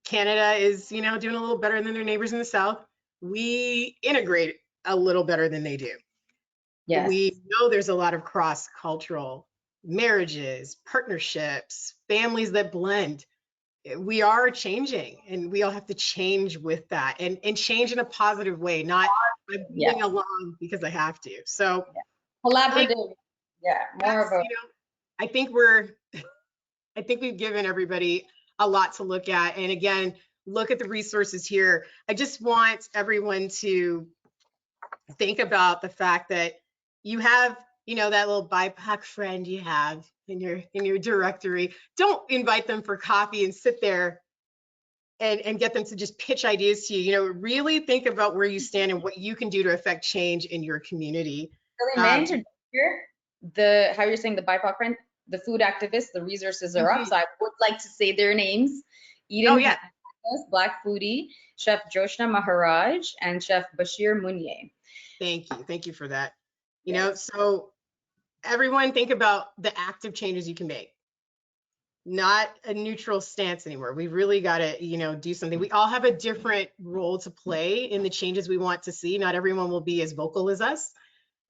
Canada is, you know, doing a little better than their neighbors in the South. We integrate a little better than they do. Yes. We know there's a lot of cross-cultural marriages, partnerships, families that blend. We are changing, and we all have to change with that, and change in a positive way, not being along because I have to. So collaborative, more of a, you know, I think we've given everybody a lot to look at. And again, look at the resources here. I just want everyone to think about the fact that you have, you know, that little BIPOC friend you have in your directory. Don't invite them for coffee and sit there and get them to just pitch ideas to you. You know, really think about where you stand and what you can do to affect change in your community. How you're saying the BIPOC friend, the food activists, the resources are up. So I would like to say their names. Eden Black Foodie, Chef Joshna Maharaj, and Chef Bashir Munier. Thank you for that. You know, so everyone think about the active changes you can make. Not a neutral stance anymore. We really got to, you know, do something. We all have a different role to play in the changes we want to see. Not everyone will be as vocal as us,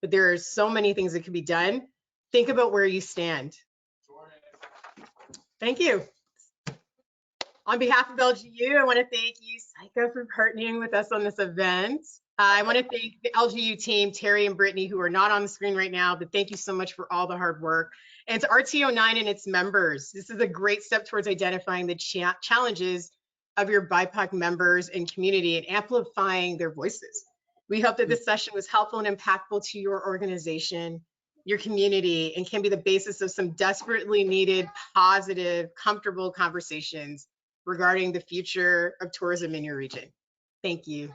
but there are so many things that can be done. Think about where you stand. Thank you. On behalf of LGU, I want to thank you, Saiqa, for partnering with us on this event. I want to thank the LGU team, Terry and Brittany, who are not on the screen right now, but thank you so much for all the hard work. And to RTO9 and its members, this is a great step towards identifying the challenges of your BIPOC members and community and amplifying their voices. We hope that this session was helpful and impactful to your organization, your community, and can be the basis of some desperately needed, positive, comfortable conversations regarding the future of tourism in your region. Thank you.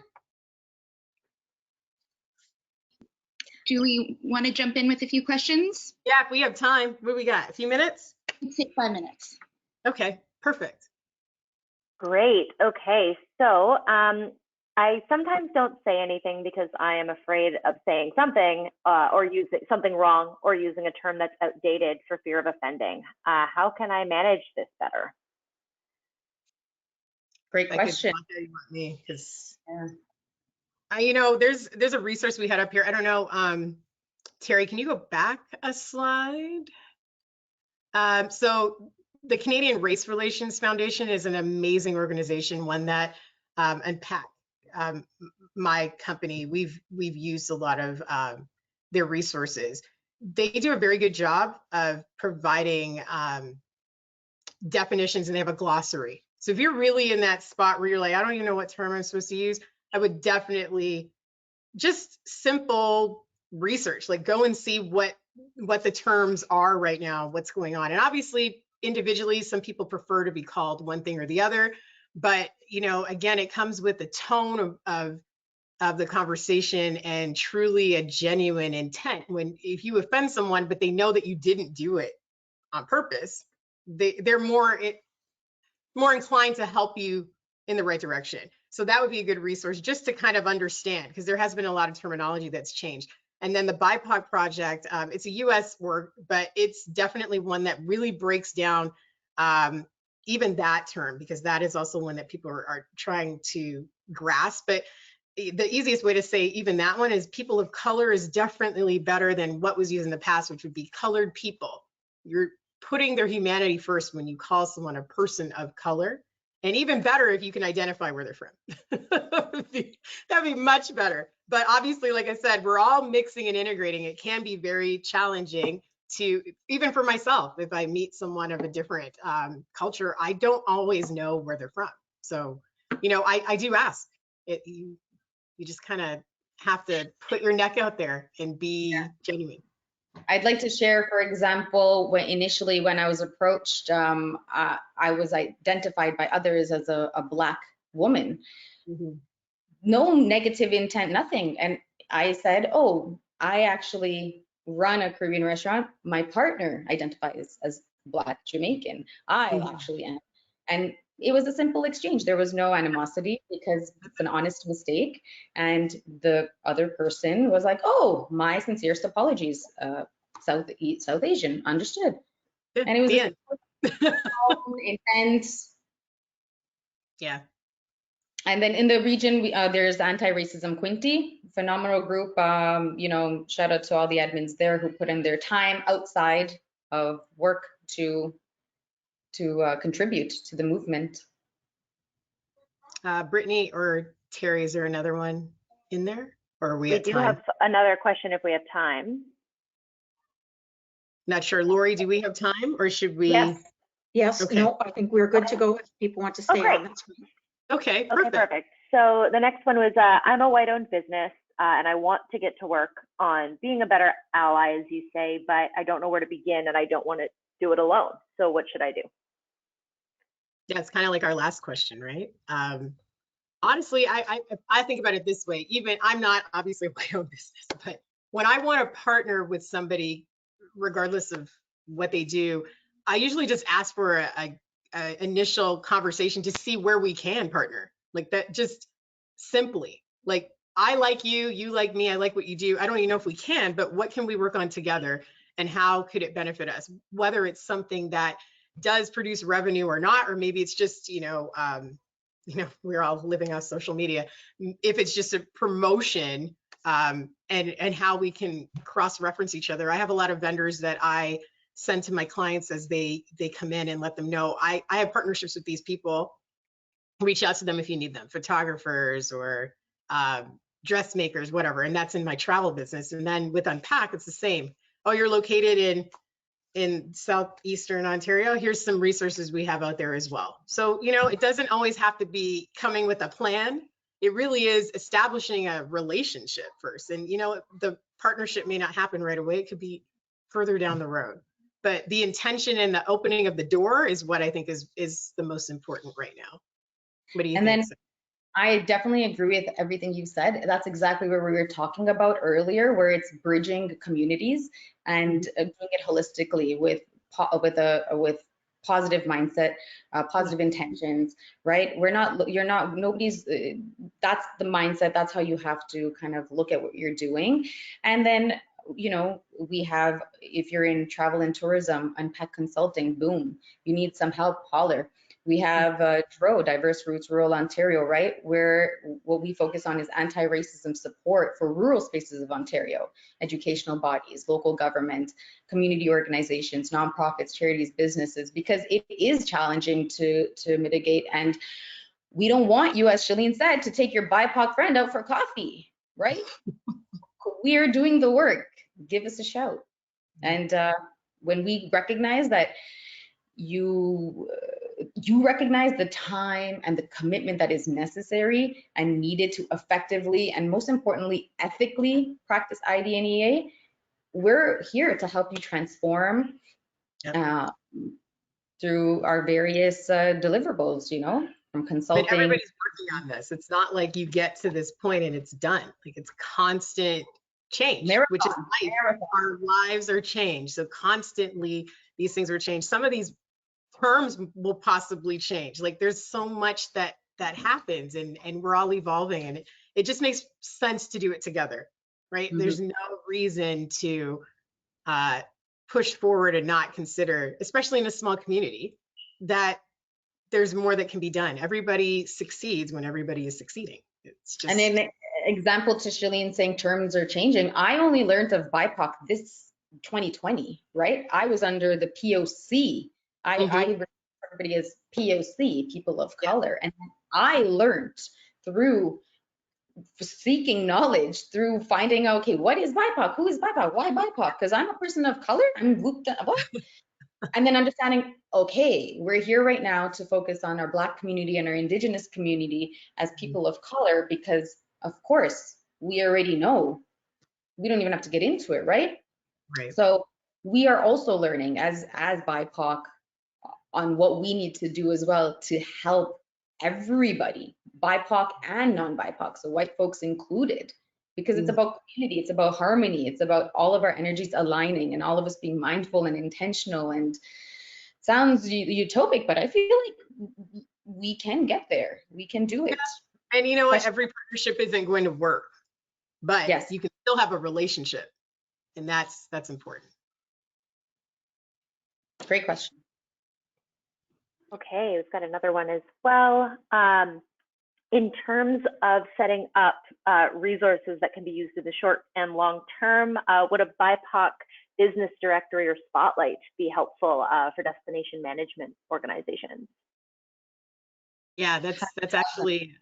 Julie, want to jump in with a few questions? Yeah, if we have time. What do we got? A few minutes? Let's take 5 minutes. Okay, perfect. Great. Okay, so I sometimes don't say anything because I am afraid of saying something or using something wrong or using a term that's outdated for fear of offending. How can I manage this better? Great question. You know, there's a resource we had up here. I don't know, Terry, can you go back a slide? So the Canadian Race Relations Foundation is an amazing organization, one that unpack my company, we've used a lot of their resources. They do a very good job of providing definitions, and they have a glossary. So if you're really in that spot where you're like, I don't even know what term I'm supposed to use, I would definitely just simple research, like go and see what the terms are right now, what's going on. And obviously individually, some people prefer to be called one thing or the other, but you know, again, it comes with the tone of the conversation and truly a genuine intent. When if you offend someone, but they know that you didn't do it on purpose, they're more inclined to help you in the right direction. So that would be a good resource just to kind of understand, because there has been a lot of terminology that's changed. And then the BIPOC project, it's a US work, but it's definitely one that really breaks down even that term, because that is also one that people are trying to grasp. But the easiest way to say even that one is people of color is definitely better than what was used in the past, which would be colored people. You're putting their humanity first when you call someone a person of color. And even better if you can identify where they're from. That'd be much better. But obviously, like I said, we're all mixing and integrating. It can be very challenging to, even for myself, if I meet someone of a different culture, I don't always know where they're from. So, you know, I do ask. You just kind of have to put your neck out there and be genuine. I'd like to share, for example, initially when I was approached, I was identified by others as a Black woman. Mm-hmm. No negative intent, nothing. And I said, oh, I actually run a Caribbean restaurant. My partner identifies as Black Jamaican. I actually am. And it was a simple exchange. There was no animosity because it's an honest mistake. And the other person was like, oh, my sincerest apologies. South Asian, understood. And it was intense. Yeah. And then in the region, there's Anti-Racism Quinty, phenomenal group. You know, shout out to all the admins there who put in their time outside of work to contribute to the movement. Brittany or Terry, is there another one in there, or are we at time? We do have another question if we have time. Not sure. Lori, do we have time, or should we? Yes. Okay. No, I think we're good to go if people want to stay on. That's fine. Okay, Okay, perfect. perfect. So the next one was, I'm a white-owned business, and I want to get to work on being a better ally, as you say, but I don't know where to begin, and I don't want to do it alone. So what should I do? Yeah, it's kind of like our last question, right? Honestly, I think about it this way. Even I'm not obviously my own business, but when I want to partner with somebody, regardless of what they do, I usually just ask for a initial conversation to see where we can partner. Like that, just simply. Like I like you, you like me, I like what you do. I don't even know if we can, but what can we work on together, and how could it benefit us? Whether it's something that does produce revenue or not, or maybe it's just we're all living on social media. If it's just a promotion, and how we can cross-reference each other. I have a lot of vendors that I send to my clients as they come in, and let them know I have partnerships with these people. Reach out to them if you need them, photographers or dressmakers, whatever. And that's in my travel business. And then with Unpack, it's the same. Oh, you're located in southeastern Ontario, here's some resources we have out there as well. So, it doesn't always have to be coming with a plan. It really is establishing a relationship first. And, the partnership may not happen right away. It could be further down the road. But the intention and the opening of the door is what I think is the most important right now. What do you think? Then I definitely agree with everything you said. That's exactly where we were talking about earlier, where it's bridging communities and doing it holistically with positive mindset, positive intentions, right? Nobody's, that's the mindset. That's how you have to kind of look at what you're doing. And then, we have, if you're in travel and tourism, Unpack Consulting, boom, you need some help, holler. We have DRO, Diverse Roots Rural Ontario, right? Where what we focus on is anti-racism support for rural spaces of Ontario, educational bodies, local government, community organizations, nonprofits, charities, businesses, because it is challenging to mitigate. And we don't want you, as Shalene said, to take your BIPOC friend out for coffee, right? We are doing the work. Give us a shout. And when we recognize that you recognize the time and the commitment that is necessary and needed to effectively and most importantly ethically practice IDNEA, we're here to help you transform through our various deliverables, from consulting. But everybody's working on this. It's not like you get to this point and it's done. Like it's constant change, marathon, which is life. Marathon. Our lives are changed. So constantly these things are changed. Some of these terms will possibly change. Like there's so much that happens, and we're all evolving, and it just makes sense to do it together, right? There's no reason to push forward and not consider, especially in a small community, that there's more that can be done. Everybody succeeds when everybody is succeeding. It's just. And an example to Shalene saying terms are changing, I only learned of BIPOC this 2020, right? I was under the POC. I refer to everybody as POC, people of color. And I learned through seeking knowledge, through finding out, okay, what is BIPOC? Who is BIPOC? Why BIPOC? Because I'm a person of color. I'm looped up. What? And then understanding, okay, we're here right now to focus on our Black community and our Indigenous community as people of color, because of course we already know, we don't even have to get into it, right? Right. So we are also learning as BIPOC on what we need to do as well to help everybody, BIPOC and non-BIPOC, so white folks included, because it's about community, it's about harmony, it's about all of our energies aligning and all of us being mindful and intentional. And sounds utopic, but I feel like we can get there. We can do it. And you know what? Every partnership isn't going to work, but yes, you can still have a relationship, and that's important. Great question. Okay, we've got another one as well. In terms of setting up resources that can be used in the short and long term, would a BIPOC business directory or spotlight be helpful for destination management organizations? Yeah, that's actually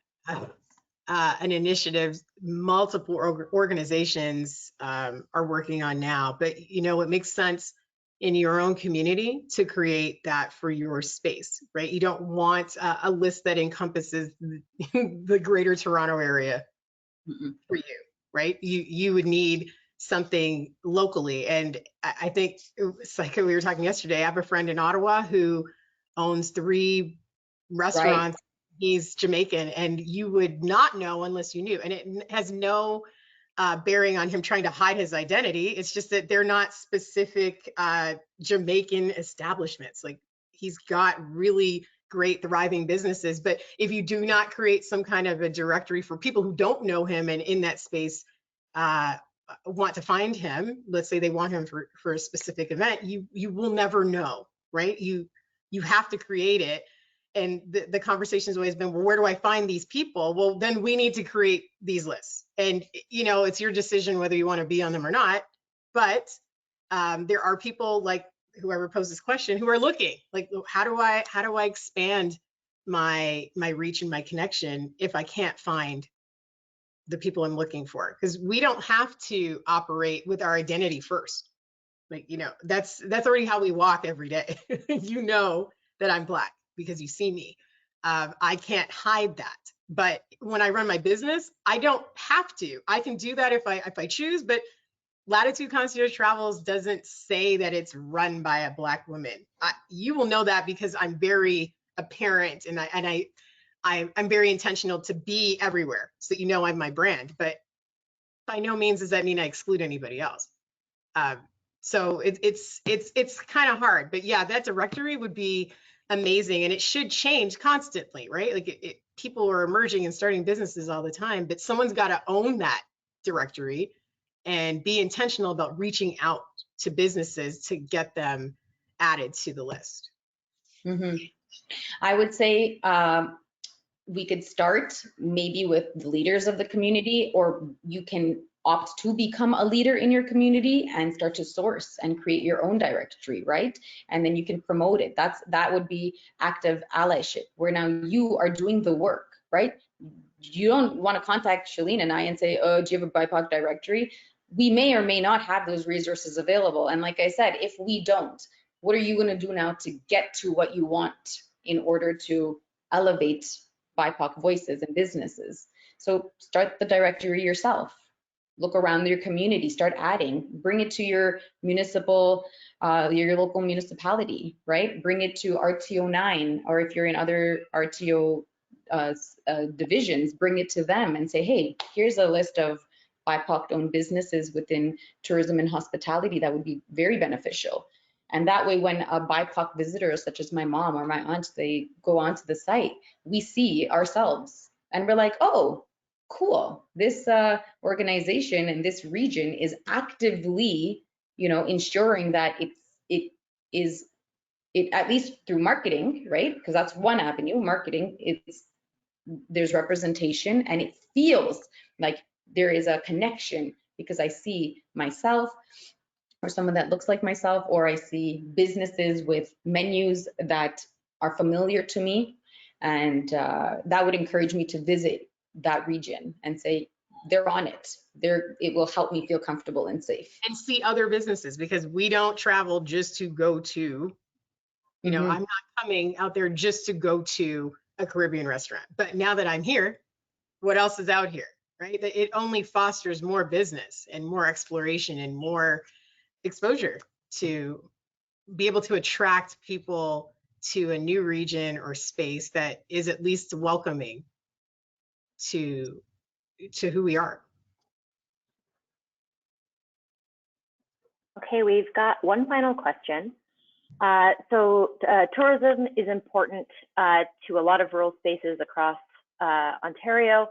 an initiative multiple organizations are working on now. But it makes sense in your own community to create that for your space, right? You don't want a list that encompasses the greater Toronto area for you, right? You would need something locally. And I think it's like we were talking yesterday, I have a friend in Ottawa who owns 3 restaurants. Right. He's Jamaican, and you would not know unless you knew. And it has no bearing on him trying to hide his identity. It's just that they're not specific Jamaican establishments. Like, he's got really great thriving businesses, but if you do not create some kind of a directory for people who don't know him and in that space want to find him, let's say they want him for a specific event, you will never know, right? You have to create it. And the conversation has always been, well, where do I find these people? Well, then we need to create these lists. And, you know, it's your decision whether you want to be on them or not. But there are people like whoever posed this question who are looking, like, how do I expand my reach and my connection if I can't find the people I'm looking for? Because we don't have to operate with our identity first. Like, you know, that's already how we walk every day. You know that I'm Black because you see me. I can't hide that. But when I run my business, I don't have to. I can do that if I choose, but Latitude Concierge Travels doesn't say that it's run by a Black woman. You will know that because I'm very apparent, and I'm very intentional to be everywhere, so that you know I'm my brand. But by no means does that mean I exclude anybody else. So it's kind of hard. But yeah, that directory would be amazing, and it should change constantly, right? Like people are emerging and starting businesses all the time, but someone's got to own that directory and be intentional about reaching out to businesses to get them added to the list. Mm-hmm. I would say we could start maybe with the leaders of the community, or you can opt to become a leader in your community and start to source and create your own directory, right? And then you can promote it. That would be active allyship, where now you are doing the work, right? You don't want to contact Shalene and I and say, oh, do you have a BIPOC directory? We may or may not have those resources available. And like I said, if we don't, what are you going to do now to get to what you want in order to elevate BIPOC voices and businesses? So start the directory yourself. Look around your community, start adding, bring it to your municipal, your local municipality, right? Bring it to RTO 9, or if you're in other RTO divisions, bring it to them and say, hey, here's a list of BIPOC-owned businesses within tourism and hospitality that would be very beneficial. And that way, when a BIPOC visitor, such as my mom or my aunt, they go onto the site, we see ourselves and we're like, oh, cool. This organization in this region is actively, you know, ensuring that it at least through marketing, right? Because that's one avenue, marketing. There's representation, and it feels like there is a connection because I see myself or someone that looks like myself, or I see businesses with menus that are familiar to me, and that would encourage me to visit that region and say, they're on it. It will help me feel comfortable and safe. And see other businesses, because we don't travel just to go to, you know, I'm not coming out there just to go to a Caribbean restaurant. But now that I'm here, what else is out here, right? It only fosters more business and more exploration and more exposure to be able to attract people to a new region or space that is at least welcoming to who we are. Okay, we've got one final question. Tourism is important to a lot of rural spaces across Ontario.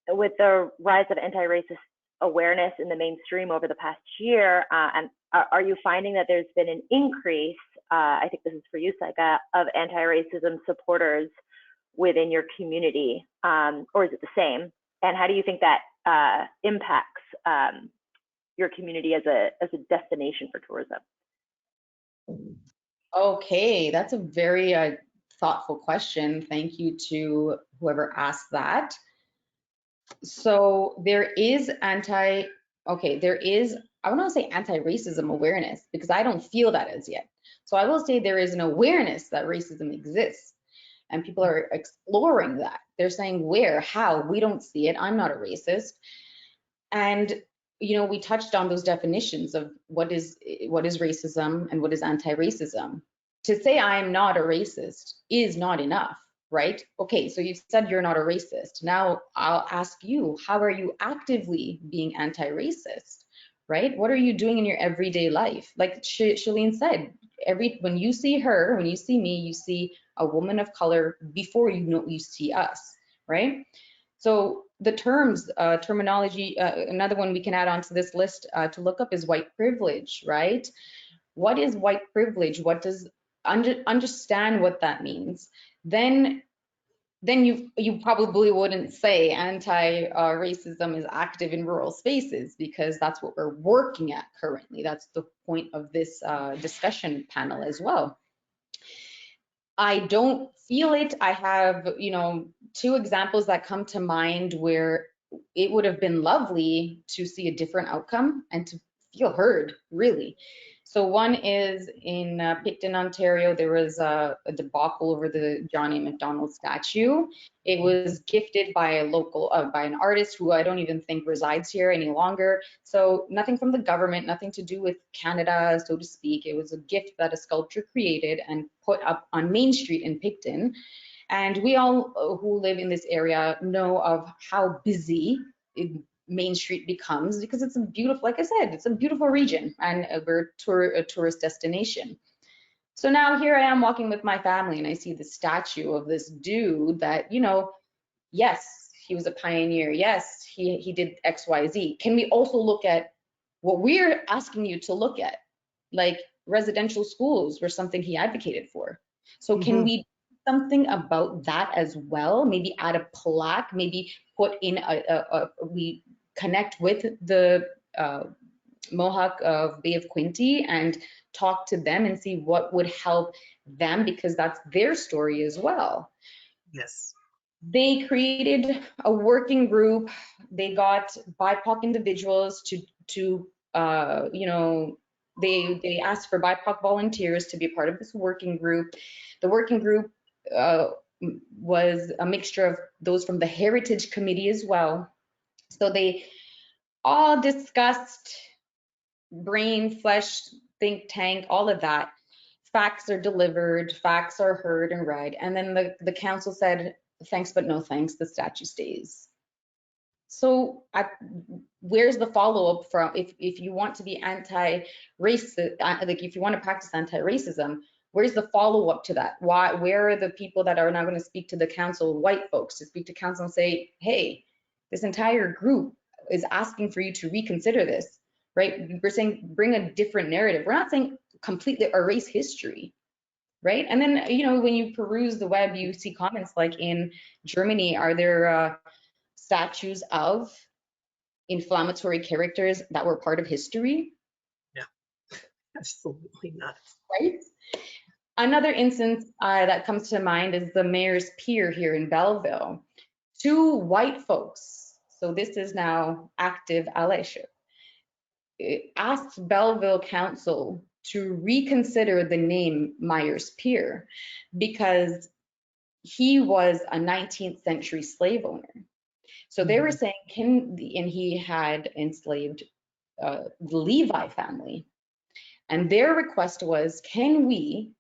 With the rise of anti-racist awareness in the mainstream over the past year, and are you finding that there's been an increase, I think this is for you, Saiqa, of anti-racism supporters within your community, or is it the same? And how do you think that impacts your community as a destination for tourism? Okay, that's a very thoughtful question. Thank you to whoever asked that. So there is I don't want to say anti-racism awareness, because I don't feel that as yet. So I will say there is an awareness that racism exists, and people are exploring that. They're saying where, how, we don't see it. I'm not a racist. And you know, we touched on those definitions of what is racism and what is anti-racism. To say I am not a racist is not enough, right? Okay, so you've said you're not a racist. Now I'll ask you, how are you actively being anti-racist, right? What are you doing in your everyday life? Like Shalene said, when you see her, when you see me, you see a woman of color before you see us, right? So the terminology, another one we can add on to this list to look up is white privilege, right? What is white privilege? What does understand what that means? Then you probably wouldn't say anti-racism is active in rural spaces, because that's what we're working at currently. That's the point of this discussion panel as well. I don't feel it. I have, you know, 2 examples that come to mind where it would have been lovely to see a different outcome and to feel heard, really. So one is in Picton, Ontario. There was a debacle over the John A. Macdonald statue. It was gifted by a local, by an artist who I don't even think resides here any longer. So nothing from the government, nothing to do with Canada, so to speak. It was a gift that a sculptor created and put up on Main Street in Picton. And we all who live in this area know of how busy Main Street becomes, because it's a beautiful, like I said, it's a beautiful region, and we're a tourist destination. So now here I am walking with my family, and I see the statue of this dude that, you know, yes, he was a pioneer. Yes, he did X, Y, Z. Can we also look at what we're asking you to look at? Like residential schools were something he advocated for. So can we do something about that as well? Maybe add a plaque, maybe put in we connect with the Mohawk of Bay of Quinte and talk to them and see what would help them, because that's their story as well. Yes. They created a working group. They got BIPOC individuals to you know, they asked for BIPOC volunteers to be a part of this working group. The working group was a mixture of those from the Heritage Committee as well. So they all discussed brain, flesh, think tank, all of that. Facts are delivered, facts are heard and read. And then the council said, thanks, but no thanks, the statue stays. So where's the follow-up from, if you want to be anti-racist, like if you want to practice anti-racism, where's the follow-up to that? Where are the people that are now going to speak to the council, white folks, to speak to council and say, hey, this entire group is asking for you to reconsider this, right? We're saying bring a different narrative. We're not saying completely erase history, right? And then, you know, when you peruse the web, you see comments like, in Germany, are there statues of inflammatory characters that were part of history? Yeah, absolutely not. Right? Another instance that comes to mind is the mayor's pier here in Belleville. 2 white folks, so this is now active allyship, asked Belleville Council to reconsider the name Myers Pier because he was a 19th century slave owner. So they were saying, and he had enslaved the Levi family. And their request was, can we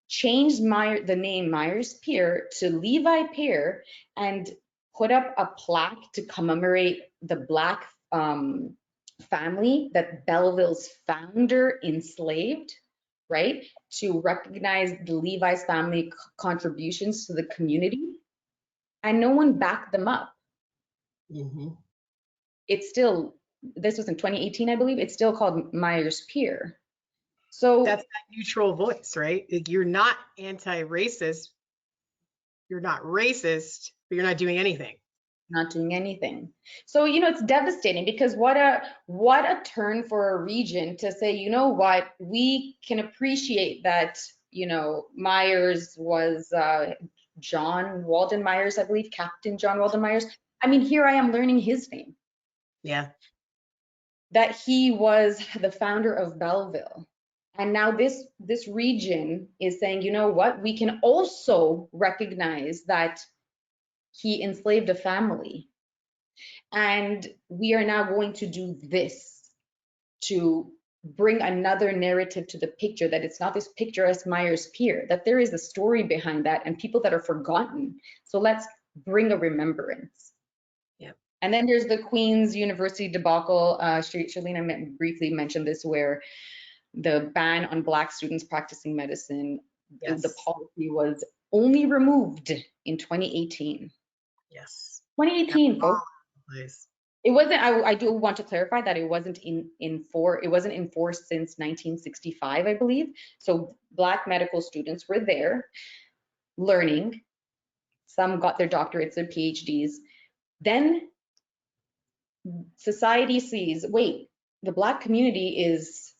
change the name Myers Pier to Levi Pier and put up a plaque to commemorate the Black family that Belleville's founder enslaved, right? To recognize the Levi's family contributions to the community. And no one backed them up. It's still, this was in 2018, I believe, it's still called Myers Pier. So that's that neutral voice, right? Like, you're not anti-racist, you're not racist, but you're not doing anything. Not doing anything. So, you know, it's devastating, because what a turn for a region to say, you know what, we can appreciate that, you know, Myers was John Walden Myers, I believe, Captain John Walden Myers. I mean, here I am learning his name. Yeah. that he was the founder of Belleville. And now this region is saying, you know what, we can also recognize that he enslaved a family. And we are now going to do this to bring another narrative to the picture, that it's not this picturesque Myers-Pier, that there is a story behind that and people that are forgotten. So let's bring a remembrance. Yep. And then there's the Queen's University debacle. Shalene briefly mentioned this, where the ban on Black students practicing medicine, Yes. the policy was only removed in 2018. Yes. 2018, folks. Please. It wasn't, I do want to clarify that it wasn't enforced since 1965, I believe. So Black medical students were there learning. Some got their doctorates, their PhDs. Then society sees, wait, the Black community is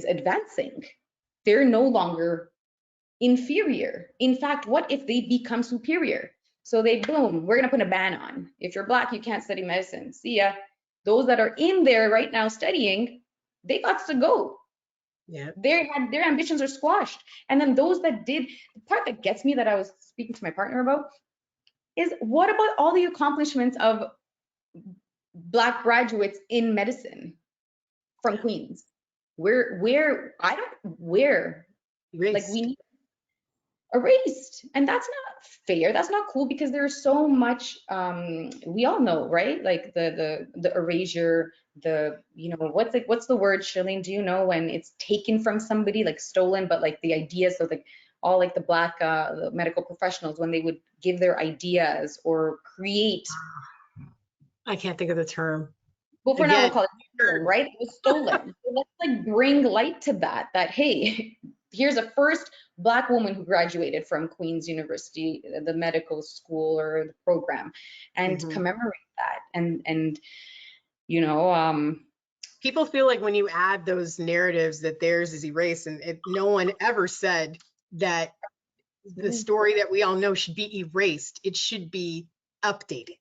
advancing. They're no longer inferior. In fact, what if they become superior? So they, boom, we're gonna put a ban on. If you're Black, you can't study medicine. See ya. Those that are in there right now studying, they got to go. Yeah. Their ambitions are squashed. And then those that did, the part that gets me, that I was speaking to my partner about, is what about all the accomplishments of Black graduates in medicine from Queens? Where like we need erased. And that's not fair. That's not cool, because there's so much, we all know, right? Like the erasure, you know, what's the word, Shalene? Do you know when it's taken from somebody, like stolen, but like the ideas of like all like the Black the medical professionals, when they would give their ideas or create. I can't think of the term. Well, for now we'll call it stolen, right? It was stolen. So let's like bring light to that, hey, here's a first Black woman who graduated from Queen's University, the medical school or the program, and commemorate that. And you know, people feel like when you add those narratives that theirs is erased, and no one ever said that the story that we all know should be erased. It should be updated.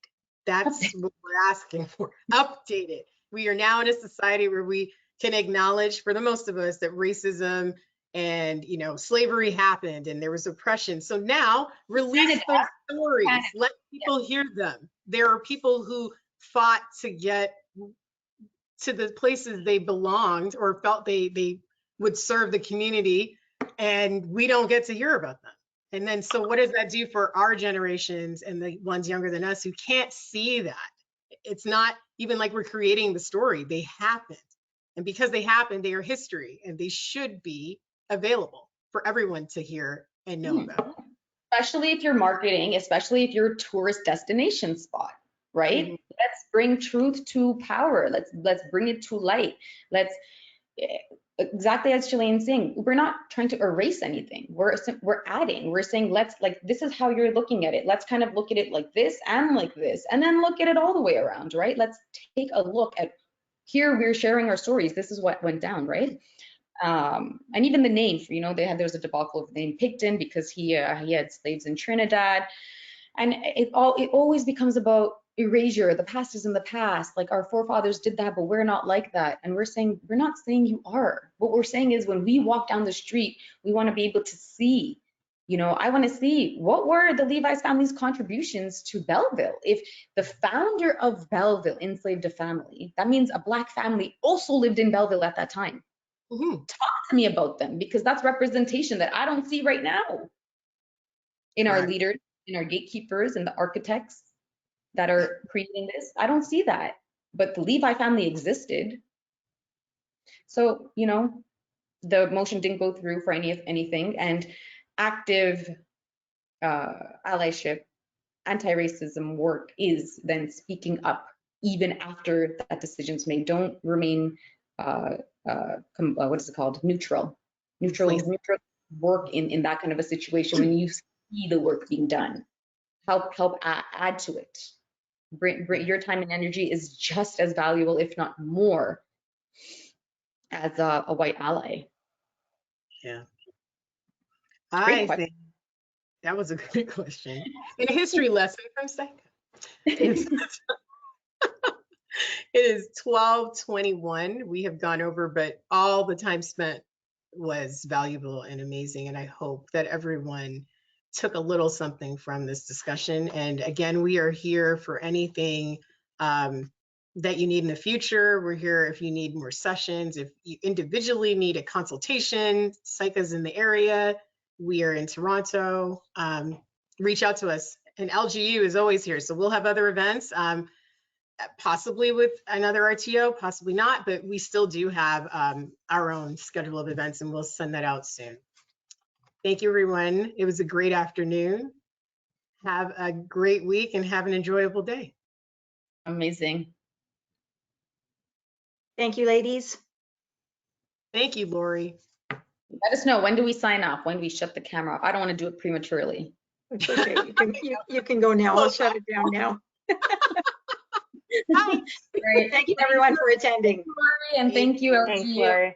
That's what we're asking for. Updated. We are now in a society where we can acknowledge, for the most of us, that racism and, you know, slavery happened and there was oppression. So now release those stories. Let people hear them. There are people who fought to get to the places they belonged or felt they would serve the community, and we don't get to hear about them. And then, so what does that do for our generations and the ones younger than us who can't see that? It's not even like we're creating the story. They happened. And because they happened, they are history, and they should be available for everyone to hear and know about. Especially if you're marketing, especially if you're a tourist destination spot, right? Let's bring truth to power. Let's bring it to light. Let's, exactly as Shalene's saying, we're not trying to erase anything. We're adding. We're saying, let's, like, this is how you're looking at it. Let's kind of look at it like this, and then look at it all the way around, right? Let's take a look at, here we're sharing our stories. This is what went down, right? And even the name, you know, there was a debacle of the name Picton because he had slaves in Trinidad, and it always becomes about erasure. The past is in the past. Like, our forefathers did that, but we're not like that. And we're not saying you are. What we're saying is, when we walk down the street, we want to be able to see. You know, I want to see, what were the Levi's family's contributions to Belleville? If the founder of Belleville enslaved a family, that means a Black family also lived in Belleville at that time. Talk to me about them, because that's representation that I don't see right now in our leaders, in our gatekeepers, and the architects that are creating this. I don't see that, but the Levi family existed. So, you know, the motion didn't go through for anything, and active allyship, anti-racism work is then speaking up even after that decision's made. Don't remain what is it called? Neutral work in that kind of a situation. When you see the work being done, help add to it. Bring your time and energy is just as valuable, if not more, as a white ally. Yeah, I think that was a good question. And a history lesson from Saiqa. It is 12:21. We have gone over, but all the time spent was valuable and amazing. And I hope that everyone took a little something from this discussion. And again, we are here for anything that you need in the future. We're here if you need more sessions, if you individually need a consultation. Saiqa's in the area. We are in Toronto. Reach out to us. And LGU is always here. So we'll have other events. Possibly with another RTO, possibly not, but we still do have our own schedule of events, and we'll send that out soon. Thank you, everyone. It was a great afternoon. Have a great week and have an enjoyable day. Amazing. Thank you, ladies. Thank you, Lori. Let us know, when do we sign off? When do we shut the camera off? I don't want to do it prematurely. It's okay. You can go now. I'll shut it down now. Great. Thank you, everyone, for attending. Lori, and thank you, LGU. Thanks, Lori.